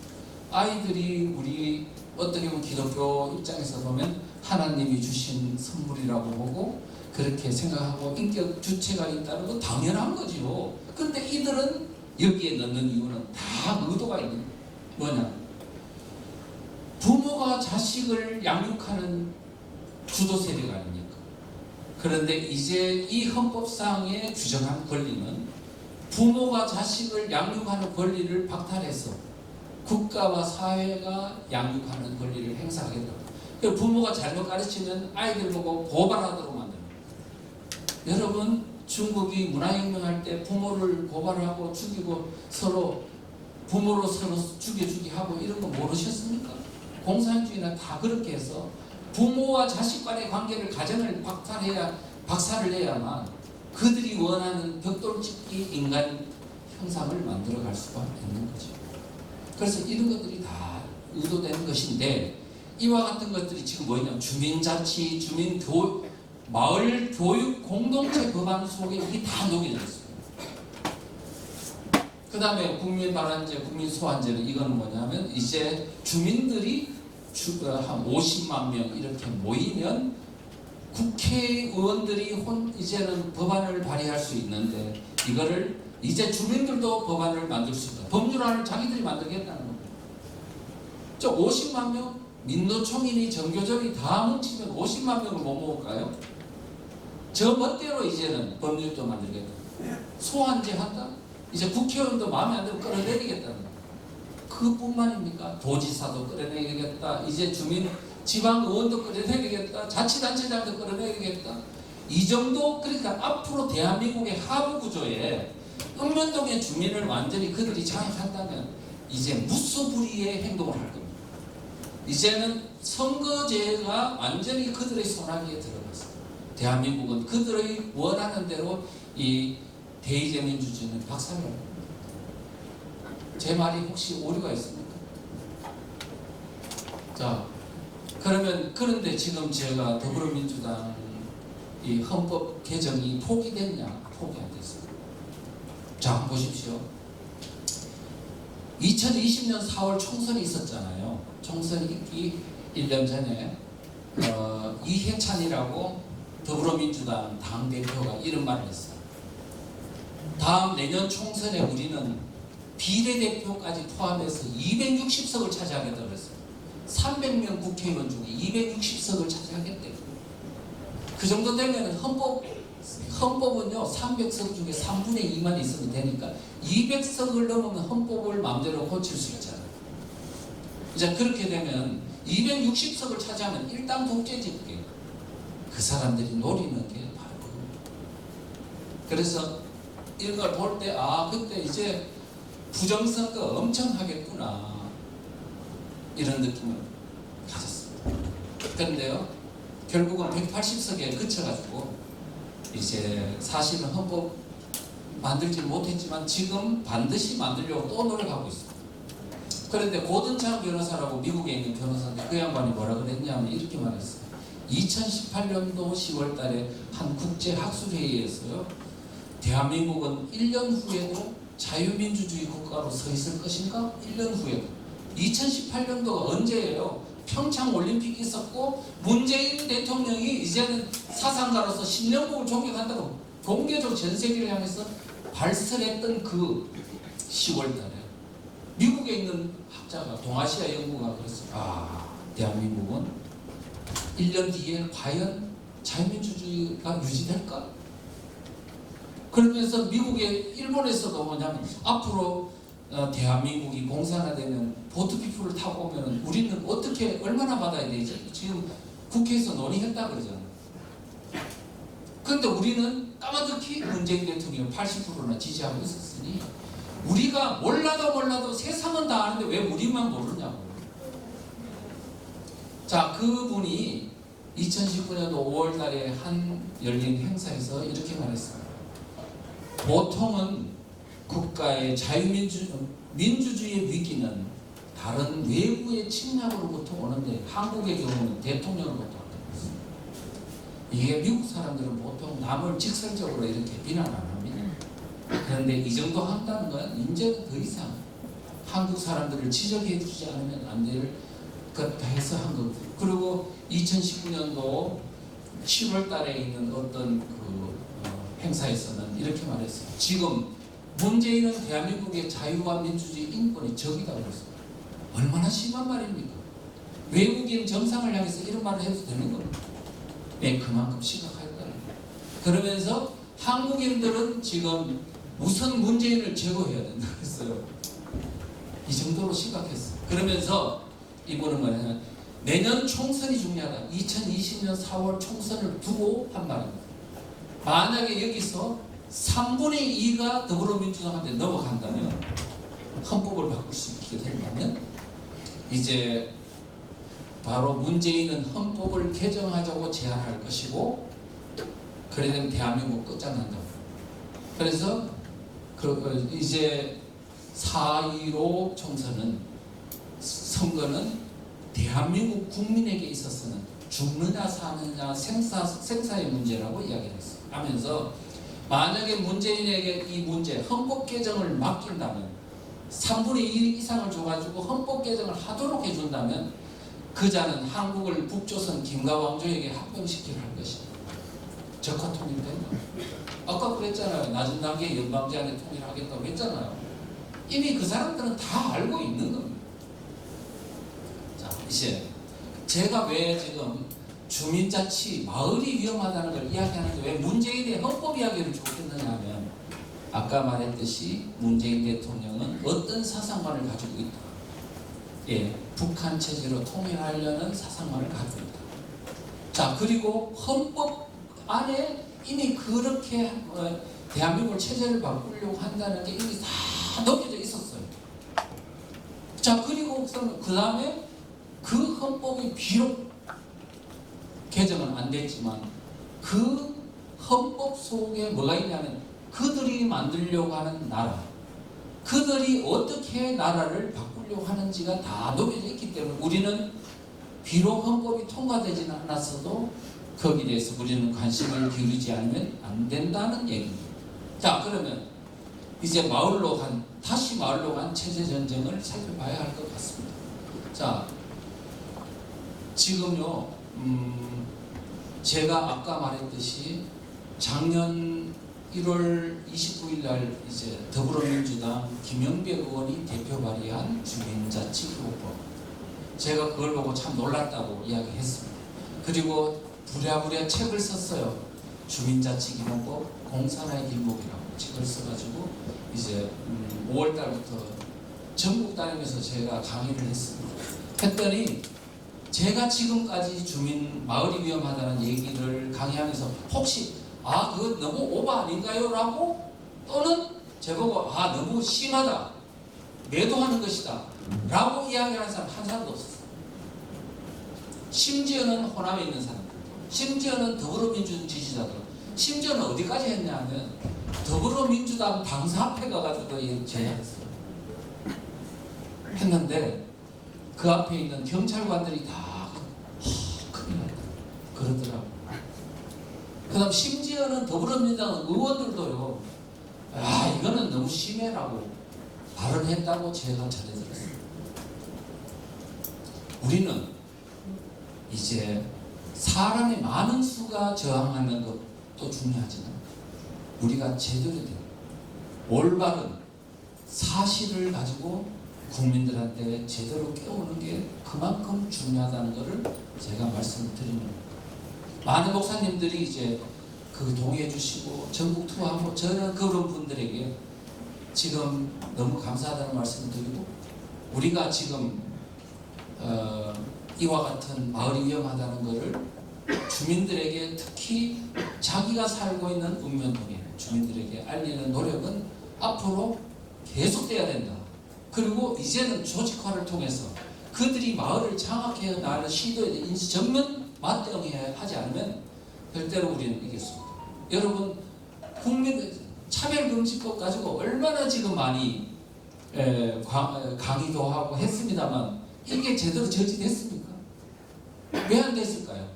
아이들이 우리 어떻게 보면 기독교 입장에서 보면 하나님이 주신 선물이라고 보고 그렇게 생각하고 인격 주체가 있다는 건 당연한 거지요. 근데 이들은 여기에 넣는 이유는 다 의도가 있는 거예요. 뭐냐? 부모가 자식을 양육하는 주도 세력 아닙니까? 그런데 이제 이 헌법상에 규정한 권리는 부모가 자식을 양육하는 권리를 박탈해서 국가와 사회가 양육하는 권리를 행사하겠다. 부모가 잘못 가르치면 아이들 보고 고발하도록 만듭니다. 여러분 중국이 문화혁명할 때 부모를 고발하고 죽이고 부모로 서로 죽여주기 하고 이런 거 모르셨습니까? 공산주의나 다 그렇게 해서 부모와 자식 간의 관계를 가정을 박살을 내야만 그들이 원하는 벽돌집기 인간 형상을 만들어갈 수가 있는 거죠. 그래서 이런 것들이 다 의도되는 것인데 이와 같은 것들이 지금 뭐냐면 주민자치, 마을 교육 공동체 법안 속에 이게 다 녹여져 있어요. 그 다음에 국민발안제, 국민소환제는 이건 뭐냐면 이제 주민들이 한 50만 명 이렇게 모이면 국회의원들이 이제는 법안을 발의할 수 있는데 이거를 이제 주민들도 법안을 만들 수 있다. 법률안을 자기들이 만들겠다는 겁니다. 저 50만 명 민노총이니 정교조니 다 뭉치면 50만 명을 못 모을까요? 저 멋대로 이제는 법률도 만들겠다. 소환제 한다? 이제 국회의원도 마음에 안 들면 끌어내리겠다는 거예요. 그뿐만입니까? 도지사도 끌어내리겠다. 이제 지방의원도 끌어내리겠다. 자치단체장도 끌어내리겠다. 이 정도, 그러니까 앞으로 대한민국의 하부구조에 읍면동의 주민을 완전히 그들이 장악한다면 이제 무소불위의 행동을 할 겁니다. 이제는 선거제가 완전히 그들의 손아귀에 들어갔어요. 대한민국은 그들의 원하는 대로 이 대의제 민주주의는 박살을 납니다. 제 말이 혹시 오류가 있습니까? 자, 그런데 지금 제가 더불어민주당 이 헌법 개정이 포기됐냐? 포기 안 됐습니다. 자, 한번 보십시오. 2020년 4월 총선이 있었잖아요. 총선이 있기 1년 전에 이해찬이라고 더불어민주당 당대표가 이런 말을 했어요. 다음 내년 총선에 우리는 비례대표까지 포함해서 260석을 차지하겠다고 그랬어요. 300명 국회의원 중에 260석을 차지하겠대요. 그 정도 되면 헌법은요 300석 중에 3분의 2만 있으면 되니까 200석을 넘으면 헌법을 마음대로 고칠 수 있잖아요. 이제 그렇게 되면 260석을 차지하면 일당 독재지국이에요. 그 사람들이 노리는 게 바로 그겁니다. 그래서 이런 걸 볼 때 그때 이제 부정선거 엄청 하겠구나 이런 느낌을 가졌습니다. 그런데요 결국은 180석에 그쳐가지고 이제 사실은 헌법 만들지 못했지만 지금 반드시 만들려고 또 노력하고 있습니다. 그런데 고든찬 변호사라고 미국에 있는 변호사인데 그 양반이 뭐라 그랬냐면 이렇게 말했어요. 2018년도 10월 달에 한 국제학술회의에서요 대한민국은 1년 후에도 자유민주주의 국가로 서 있을 것인가? 1년 후에도 2018년도가 언제예요? 평창올림픽이 있었고 문재인 대통령이 이제는 사상가로서 신령국을 존경한다고 공개적으로 전 세계를 향해서 발설했던 그 10월 달에 미국에 있는 학자가 동아시아 연구가 그랬어요. 대한민국은 1년 뒤에 과연 자유민주주의가 유지될까? 그러면서 일본에서도 뭐냐면 앞으로 대한민국이 공산화되면 보트피플을 타고 오면 우리는 어떻게 얼마나 받아야 되지? 지금 국회에서 논의했다 그러잖아요. 그런데 우리는 까마득히 문재인 대통령 80%나 지지하고 있었으니 우리가 몰라도 세상은 다 아는데 왜 우리만 모르냐고. 자, 그분이 2019년 5월 달에 한 열린 행사에서 이렇게 말했어요. 보통은 국가의 민주주의의 위기는 다른 외부의 침략으로부터 오는데 한국의 경우는 대통령으로부터 왔다. 이게 미국 사람들은 보통 남을 직설적으로 이렇게 비난 안 합니다. 그런데 이 정도 한다는 건 이제 더 이상 한국 사람들을 지적해 주지 않으면 안 될 것 해서 한 것. 그리고 2019년도 10월 달에 있는 어떤 행사에서는 이렇게 말했어요. 지금 문재인은 대한민국의 자유와 민주주의 인권의 적이다 그랬어요. 얼마나 심한 말입니까? 외국인 정상을 향해서 이런 말을 해도 되는 겁니다. 네, 그만큼 심각하다. 그러면서 한국인들은 지금 우선 문재인을 제거해야 된다 그랬어요. 이 정도로 심각했어요. 그러면서 이분은 뭐냐면 내년 총선이 중요하다. 2020년 4월 총선을 두고 한 말입니다. 만약에 여기서 3분의 2가 더불어민주당한테 넘어간다면 헌법을 바꿀 수 있게 된다면 이제 바로 문재인은 헌법을 개정하자고 제안할 것이고 그래 되면 대한민국 끝장난다고. 그래서 이제 4.15 총선은 선거는 대한민국 국민에게 있어서는 죽느냐 사느냐 생사의 문제라고 이야기를 했어요. 하면서 만약에 문재인에게 이 문제 헌법 개정을 맡긴다면 3분의 2 이상을 줘가지고 헌법 개정을 하도록 해준다면 그 자는 한국을 북조선 김가왕조에게 합병시키려 할 것이다. 적화 통일된다. 아까 그랬잖아요. 낮은 단계 연방제한에 통일하겠다고 했잖아요. 이미 그 사람들은 다 알고 있는 겁니다. 자, 이제 제가 왜 지금 주민자치, 마을이 위험하다는 걸 이야기하는데 왜 문재인의 헌법 이야기를 좋겠느냐 하면 아까 말했듯이 문재인 대통령은 어떤 사상관을 가지고 있다. 예, 북한 체제로 통일하려는 사상관을 가지고 있다. 자, 그리고 헌법 안에 이미 그렇게 대한민국 체제를 바꾸려고 한다는 게 이미 다 녹여져 있었어요. 자, 그리고 그 다음에 그 헌법이 비록 개정은 안 됐지만 그 헌법 속에 뭐가 있냐면 그들이 만들려고 하는 나라, 그들이 어떻게 나라를 바꾸려고 하는지가 다 녹여져 있기 때문에 우리는 비록 헌법이 통과되지는 않았어도 거기에 대해서 우리는 관심을 기울이지 않으면 안 된다는 얘기입니다. 자, 그러면 이제 다시 마을로 간 체제 전쟁을 살펴봐야 할 것 같습니다. 자, 지금요, 제가 아까 말했듯이 작년 1월 29일 날 이제 더불어민주당 김영배 의원이 대표 발의한 주민자치기본법, 제가 그걸 보고 참 놀랐다고 이야기했습니다. 그리고 부랴부랴 책을 썼어요. 주민자치기본법 공산화의 길목이라고 책을 써가지고 이제 5월 달부터 전국 다니면서 제가 강의를 했습니다. 했더니 제가 지금까지 마을이 위험하다는 얘기를 강의하면서 혹시 그거 너무 오버 아닌가요? 라고 또는 제보고 너무 심하다, 매도하는 것이다 라고 이야기하는 사람 한 사람도 없었어요. 심지어는 호남에 있는 사람들, 심지어는 더불어민주당 지지자들, 심지어는 어디까지 했냐 하면 더불어민주당 당사 앞에 가가지고 제안했어요. 했는데 그 앞에 있는 경찰관들이 다 큰일 났다 그러더라고요. 그 다음 심지어는 더불어민주당 의원들도요, 이거는 너무 심해라고 발언했다고 제가 전해들었어요. 우리는 이제 사람의 많은 수가 저항하는 것도 중요하지만 우리가 제대로 된 올바른 사실을 가지고 국민들한테 제대로 깨우는 게 그만큼 중요하다는 것을 제가 말씀을 드립니다. 많은 목사님들이 이제 동의해 주시고 전국 투어하고 저는 그런 분들에게 지금 너무 감사하다는 말씀을 드리고, 우리가 지금 이와 같은 마을이 위험하다는 것을 주민들에게, 특히 자기가 살고 있는 읍면동에 주민들에게 알리는 노력은 앞으로 계속돼야 된다. 그리고 이제는 조직화를 통해서 그들이 마을을 장악해 나가는 시도에 대해 전면 맞대응해야 하지 않으면 절대로 우리는 이겼습니다. 여러분, 차별금지법 가지고 얼마나 지금 많이 강의도 하고 했습니다만 이게 제대로 저지됐습니까? 왜 안 됐을까요?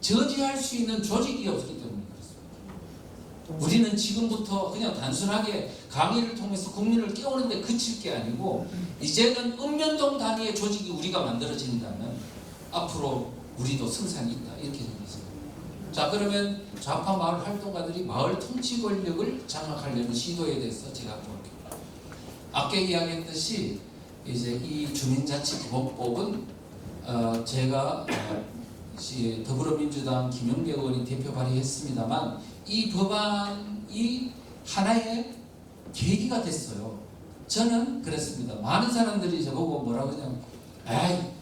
저지할 수 있는 조직이 없기 때문에 그렇습니다. 우리는 지금부터 그냥 단순하게 강의를 통해서 국민을 깨우는데 그칠 게 아니고 이제는 읍면동 단위의 조직이 우리가 만들어진다면 앞으로 우리도 승산이 있다, 이렇게 생각했습니다. 자, 그러면 좌파 마을 활동가들이 마을 통치 권력을 장악하려는 시도에 대해서 제가 볼게요. 아까 이야기했듯이 이제 이 주민자치기본법은 제가 더불어민주당 김영배 의원이 대표 발의했습니다만 이 법안이 하나의 계기가 됐어요. 저는 그랬습니다. 많은 사람들이 저보고 뭐라고 그러냐면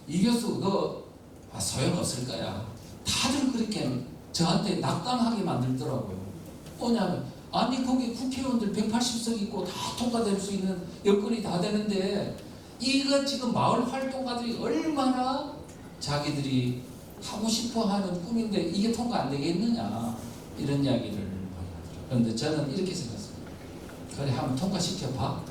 이 교수 그거 소용없을 거야. 다들 그렇게 저한테 낙담하게 만들더라고요. 뭐냐면 거기 국회의원들 180석 있고 다 통과될 수 있는 여건이 다 되는데 이거 지금 마을 활동가들이 얼마나 자기들이 하고 싶어 하는 꿈인데 이게 통과 안 되겠느냐 이런 이야기를 많이 하더라고요. 그런데 저는 이렇게 생각했습니다. 그래 한번 통과시켜봐.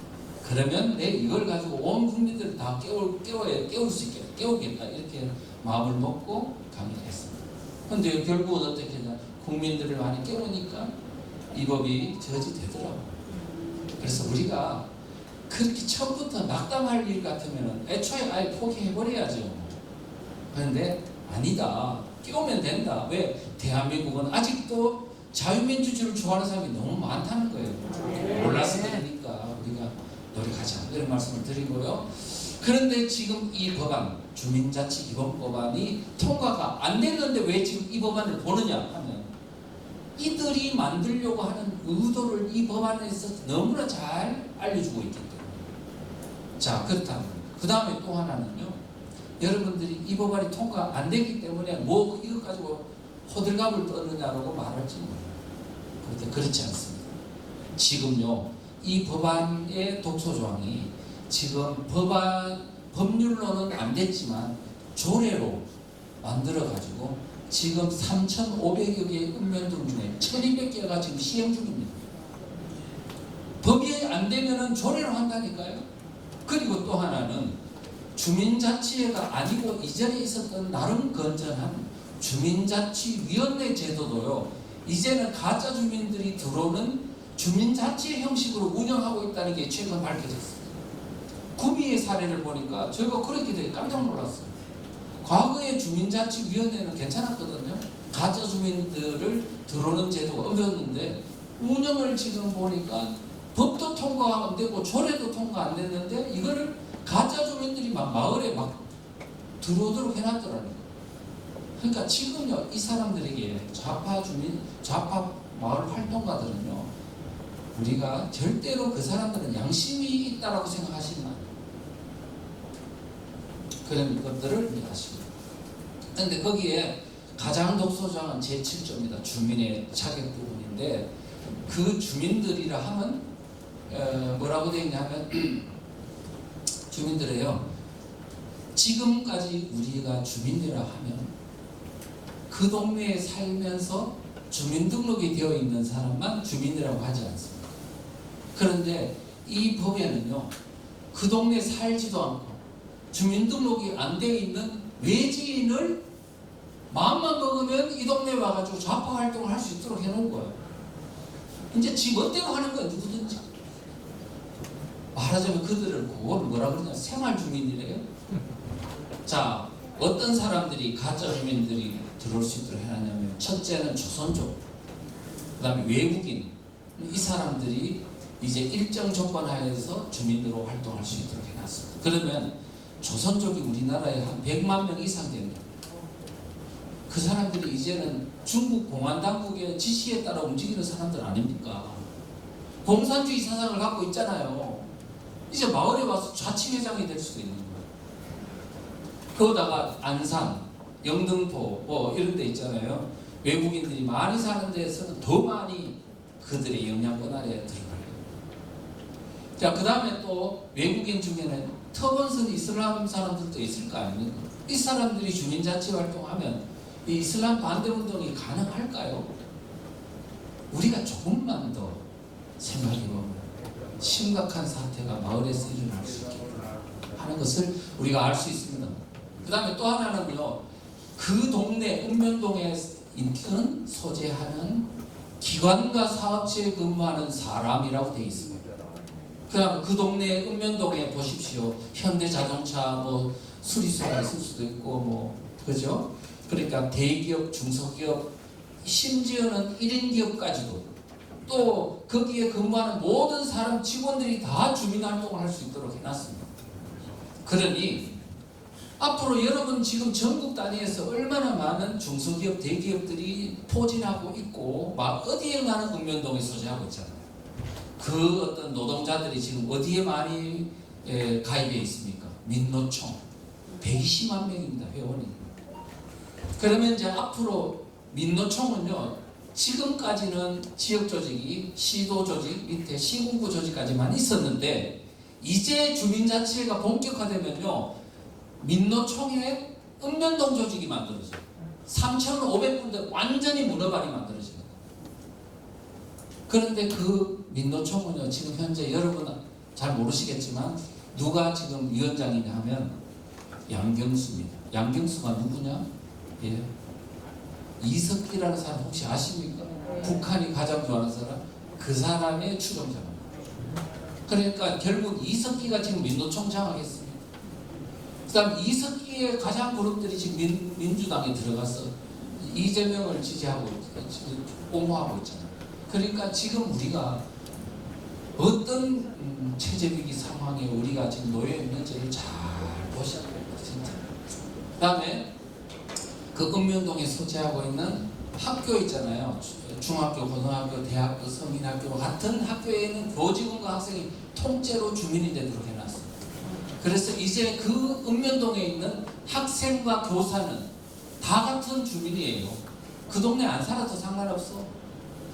그러면 내 이걸 가지고 온 국민들을 다 깨울 수 있게 깨우겠다 이렇게 마음을 먹고 강의를 했습니다. 그런데 결국은 어떻게 했냐, 국민들을 많이 깨우니까 이 법이 저지되더라고요. 그래서 우리가 그렇게 처음부터 낙담할 일 같으면 애초에 아예 포기해버려야죠. 그런데 아니다. 깨우면 된다. 왜? 대한민국은 아직도 자유민주주의를 좋아하는 사람이 너무 많다는 거예요. 몰라서 그러니까 우리가 노력하자 이런 말씀을 드리고요. 그런데 지금 이 법안, 주민자치기본법안이 통과가 안 됐는데 왜 지금 이 법안을 보느냐 하면 이들이 만들려고 하는 의도를 이 법안에서 너무나 잘 알려주고 있기 때문에. 자, 그렇다면 그 다음에 또 하나는요, 여러분들이 이 법안이 통과 안 됐기 때문에 뭐 이것 가지고 호들갑을 떠느냐라고 말할지 몰라요. 그런데 그렇지 않습니다. 지금요, 이 법안의 독소조항이 지금 법률로는 안 됐지만 조례로 만들어가지고 지금 3,500여 개의 읍면동 중에 1,200개가 지금 시행 중입니다. 법이 안 되면은 조례로 한다니까요. 그리고 또 하나는 주민자치회가 아니고 이전에 있었던 나름 건전한 주민자치위원회 제도도요, 이제는 가짜 주민들이 들어오는 주민자치 형식으로 운영하고 있다는 게 최근 밝혀졌습니다. 구미의 사례를 보니까 저희가 그렇게 되게 깜짝 놀랐어요. 과거의 주민자치위원회는 괜찮았거든요. 가짜 주민들을 들어오는 제도가 없었는데 운영을 지금 보니까 법도 통과 안 되고 조례도 통과 안 됐는데 이거를 가짜 주민들이 막 마을에 막 들어오도록 해놨더라는 거예요. 그러니까 지금요, 이 사람들에게 좌파 마을 활동가들은요, 우리가 절대로 그 사람들은 양심이 있다라고 생각하시면 안 돼요. 그런 것들을 이해하십니다. 그런데 거기에 가장 독소조항은 제7조입니다. 주민의 자격 부분인데 그 주민들이라 하면 뭐라고 되어 있냐면 주민들이에요. 지금까지 우리가 주민이라 하면 그 동네에 살면서 주민등록이 되어 있는 사람만 주민이라고 하지 않습니다. 그런데 이 법에는요, 그 동네에 살지도 않고 주민등록이 안 되어 있는 외지인을 마음만 먹으면 이 동네에 와가지고 좌파 활동을 할 수 있도록 해놓은 거예요. 이제 지 멋대로 하는 거예요, 누구든지. 말하자면 그들을 그걸 뭐라 그러냐, 생활주민이래요. 자, 어떤 사람들이 가짜 주민들이 들어올 수 있도록 해놨냐면, 첫째는 조선족, 그 다음에 외국인, 이 사람들이 이제 일정 조건 하에서 주민으로 활동할 수 있도록 해놨습니다. 그러면 조선족이 우리나라에 한 100만 명 이상 됩니다. 그 사람들이 이제는 중국 공안당국의 지시에 따라 움직이는 사람들 아닙니까? 공산주의 사상을 갖고 있잖아요. 이제 마을에 와서 자치회장이 될 수도 있는 거예요. 그러다가 안산, 영등포 뭐 이런 데 있잖아요. 외국인들이 많이 사는 데에서는 더 많이 그들의 영향권 아래에 들어가요. 자, 그 다음에 또 외국인 중에는 터번슨 이슬람 사람들도 있을 거 아닙니까? 이 사람들이 주민자치 활동하면 이 이슬람 반대운동이 가능할까요? 우리가 조금만 더 생각해보면 심각한 사태가 마을에서 일어날 수 있게 하는 것을 우리가 알 수 있습니다. 그 다음에 또 하나는요, 그 동네 읍면동에 인근 소재하는 기관과 사업체에 근무하는 사람이라고 되어 있습니다. 그 다음에 그 동네 읍면동에 보십시오. 현대자동차 뭐 수리소가 있을 수도 있고 뭐 그죠? 그러니까 대기업, 중소기업, 심지어는 1인 기업까지도 또 거기에 근무하는 모든 사람 직원들이 다 주민활동을 할 수 있도록 해놨습니다. 그러니 앞으로 여러분 지금 전국 단위에서 얼마나 많은 중소기업, 대기업들이 포진하고 있고 막 어디에 많은 읍면동에 소재하고 있잖아요. 그 어떤 노동자들이 지금 어디에 많이 가입해 있습니까? 민노총 120만 명입니다. 회원이. 그러면 이제 앞으로 민노총은요, 지금까지는 지역조직이 시도조직 밑에 시군구 조직까지만 있었는데 이제 주민자치회가 본격화되면요, 민노총에 읍면동 조직이 만들어져요. 3,500군데 완전히 문어발이 만들어집니다. 그런데 그 민노총은요, 지금 현재 여러분 잘 모르시겠지만 누가 지금 위원장이냐 하면 양경수입니다. 양경수가 누구냐? 예. 이석기라는 사람 혹시 아십니까? 북한이 가장 좋아하는 사람? 그 사람의 추종자입니다. 그러니까 결국 이석기가 지금 민노총 장악했습니다. 그 다음 이석기의 가장 그룹들이 지금 민주당에 들어가서 이재명을 지지하고 옹호하고 있잖아요. 그러니까 지금 우리가 어떤 체제위기 상황에 우리가 지금 놓여 있는지를 잘 보셔야 돼요. 진짜. 그 다음에 그 읍면동에 소재하고 있는 학교 있잖아요. 중학교, 고등학교, 대학교, 성인학교 같은 학교에는 교직원과 학생이 통째로 주민이 되도록 해놨어요. 그래서 이제 그 읍면동에 있는 학생과 교사는 다 같은 주민이에요. 그 동네 안 살아도 상관없어.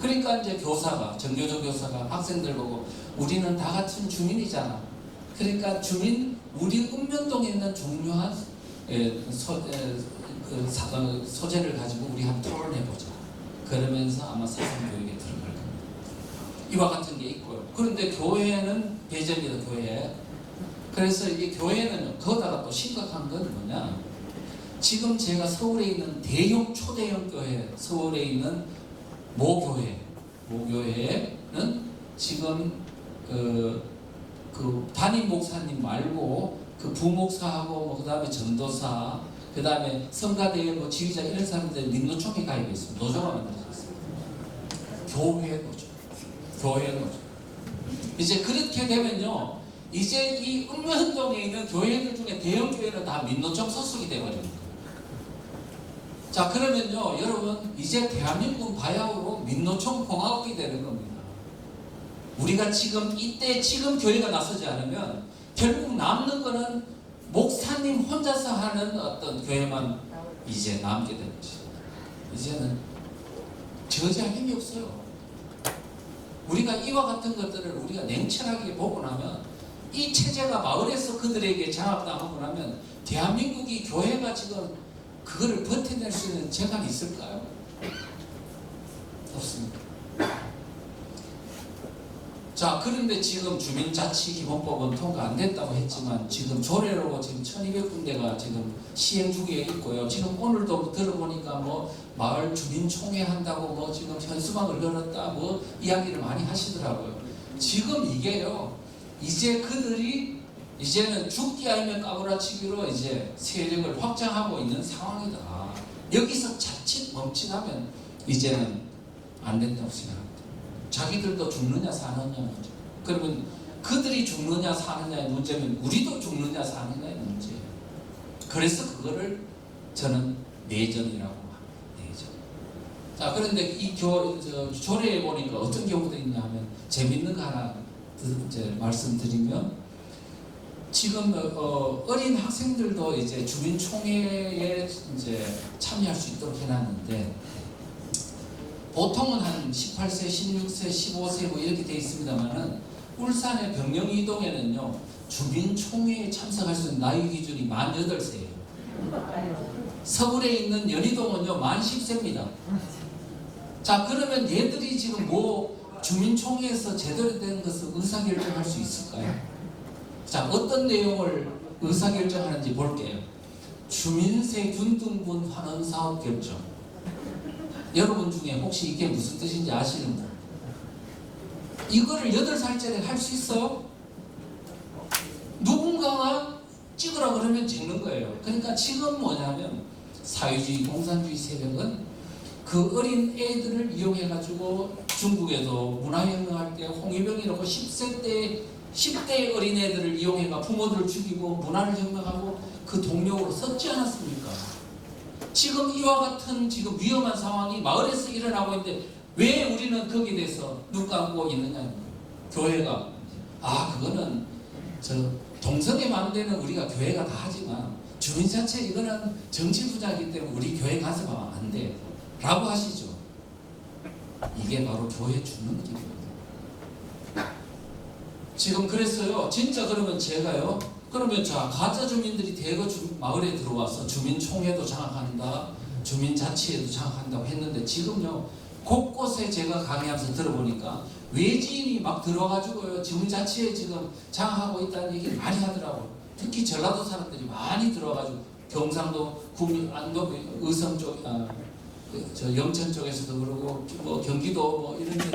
그러니까 이제 교사가, 정교조 교사가 학생들 보고 우리는 다 같은 주민이잖아. 그러니까 우리 읍면동에 있는 중요한 소재를 가지고 우리 한번 토론해보자. 그러면서 아마 사상교육에 들어갈 겁니다. 이와 같은 게 있고요. 그런데 교회는 배제입니다. 교회. 그래서 이게 교회는 거기다가 또 심각한 건 뭐냐? 지금 제가 서울에 있는 대형 초대형 교회, 서울에 있는 모교회는 지금 그 담임 목사님 말고 그 부목사하고 뭐 그다음에 전도사, 그다음에 성가대회 뭐 지휘자 이런 사람들 민노총에 가입해 있습니다. 노조가 만들어졌습니다. 교회 노조. 이제 그렇게 되면요, 이제 이 읍면동에 있는 교회들 중에 대형 교회는 다 민노총 소속이 되버립니다. 자, 그러면요, 여러분, 이제 대한민국 바야흐로 민노총 공화국이 되는 겁니다. 우리가 지금 교회가 나서지 않으면 결국 남는 거는 목사님 혼자서 하는 어떤 교회만 이제 남게 되는 것입니다. 이제는 저지할 힘이 없어요. 우리가 이와 같은 것들을 우리가 냉철하게 보고 나면, 이 체제가 마을에서 그들에게 장악당하고 나면 대한민국이 교회가 지금 그거를 버텨낼 수 있는 재간이 있을까요? 없습니다. 자, 그런데 지금 주민자치기본법은 통과 안 됐다고 했지만 지금 조례로 지금 1200군데가 지금 시행 중에 있고요. 지금 오늘도 들어보니까 뭐 마을 주민총회 한다고 뭐 지금 현수막을 걸었다 뭐 이야기를 많이 하시더라고요. 지금 이게요, 이제 그들이 이제는 죽기 아니면 까부라치기로 이제 세력을 확장하고 있는 상황이다. 여기서 자칫 멈칫하면 이제는 안 된다고 생각합니다. 자기들도 죽느냐 사느냐 문제. 그러면 그들이 죽느냐 사느냐의 문제면 우리도 죽느냐 사느냐의 문제예요. 그래서 그거를 저는 내전이라고 합니다. 내전. 자, 그런데 이 조례에 보니까 어떤 경우도 있냐 하면 재밌는 거 하나 이제 말씀드리면, 지금 어린 학생들도 이제 주민총회에 이제 참여할 수 있도록 해놨는데, 보통은 한 18세, 16세, 15세 뭐 이렇게 돼 있습니다만은 울산의 병영이동에는요, 주민총회에 참석할 수 있는 나이 기준이 만 8세예요. 서울에 있는 연희동은요, 만 10세입니다. 자, 그러면 얘들이 지금 뭐 주민총회에서 제대로 된 것을 의사결정할 수 있을까요? 자, 어떤 내용을 의사결정하는지 볼게요. 주민세 균등분 환원 사업 결정. 여러분 중에 혹시 이게 무슨 뜻인지 아시는 분? 이거를 8살짜리 할 수 있어요? 누군가가 찍으라 그러면 찍는 거예요. 그러니까 지금 뭐냐면 사회주의, 공산주의 세력은 그 어린 애들을 이용해가지고 중국에도 문화혁명할 때 홍위병이라고 10대 어린애들을 이용해가 부모들을 죽이고 문화를 혁명하고 그 동력으로 섰지 않았습니까? 지금 이와 같은 지금 위험한 상황이 마을에서 일어나고 있는데 왜 우리는 거기에 대해서 눈 감고 있느냐? 교회가 그거는 동성애 반대는 우리가 교회가 다 하지만 주민자치 이거는 정치 부자이기 때문에 우리 교회 간섭하면 안 돼 라고 하시죠. 이게 바로 교회 죽는 길이거든요. 지금 그랬어요. 진짜 그러면 제가요, 그러면 자 가짜 주민들이 대거 마을에 들어와서 주민총회도 장악한다, 주민자치회도 장악한다고 했는데 지금요 곳곳에 제가 강의하면서 들어보니까 외지인이 막 들어가지고요 주민자치회 지금 장악하고 있다는 얘기를 많이 하더라고요. 특히 전라도 사람들이 많이 들어가지고 경상도, 안동, 의성 쪽, 저 영천 쪽에서도 그러고 뭐 경기도 뭐 이런 데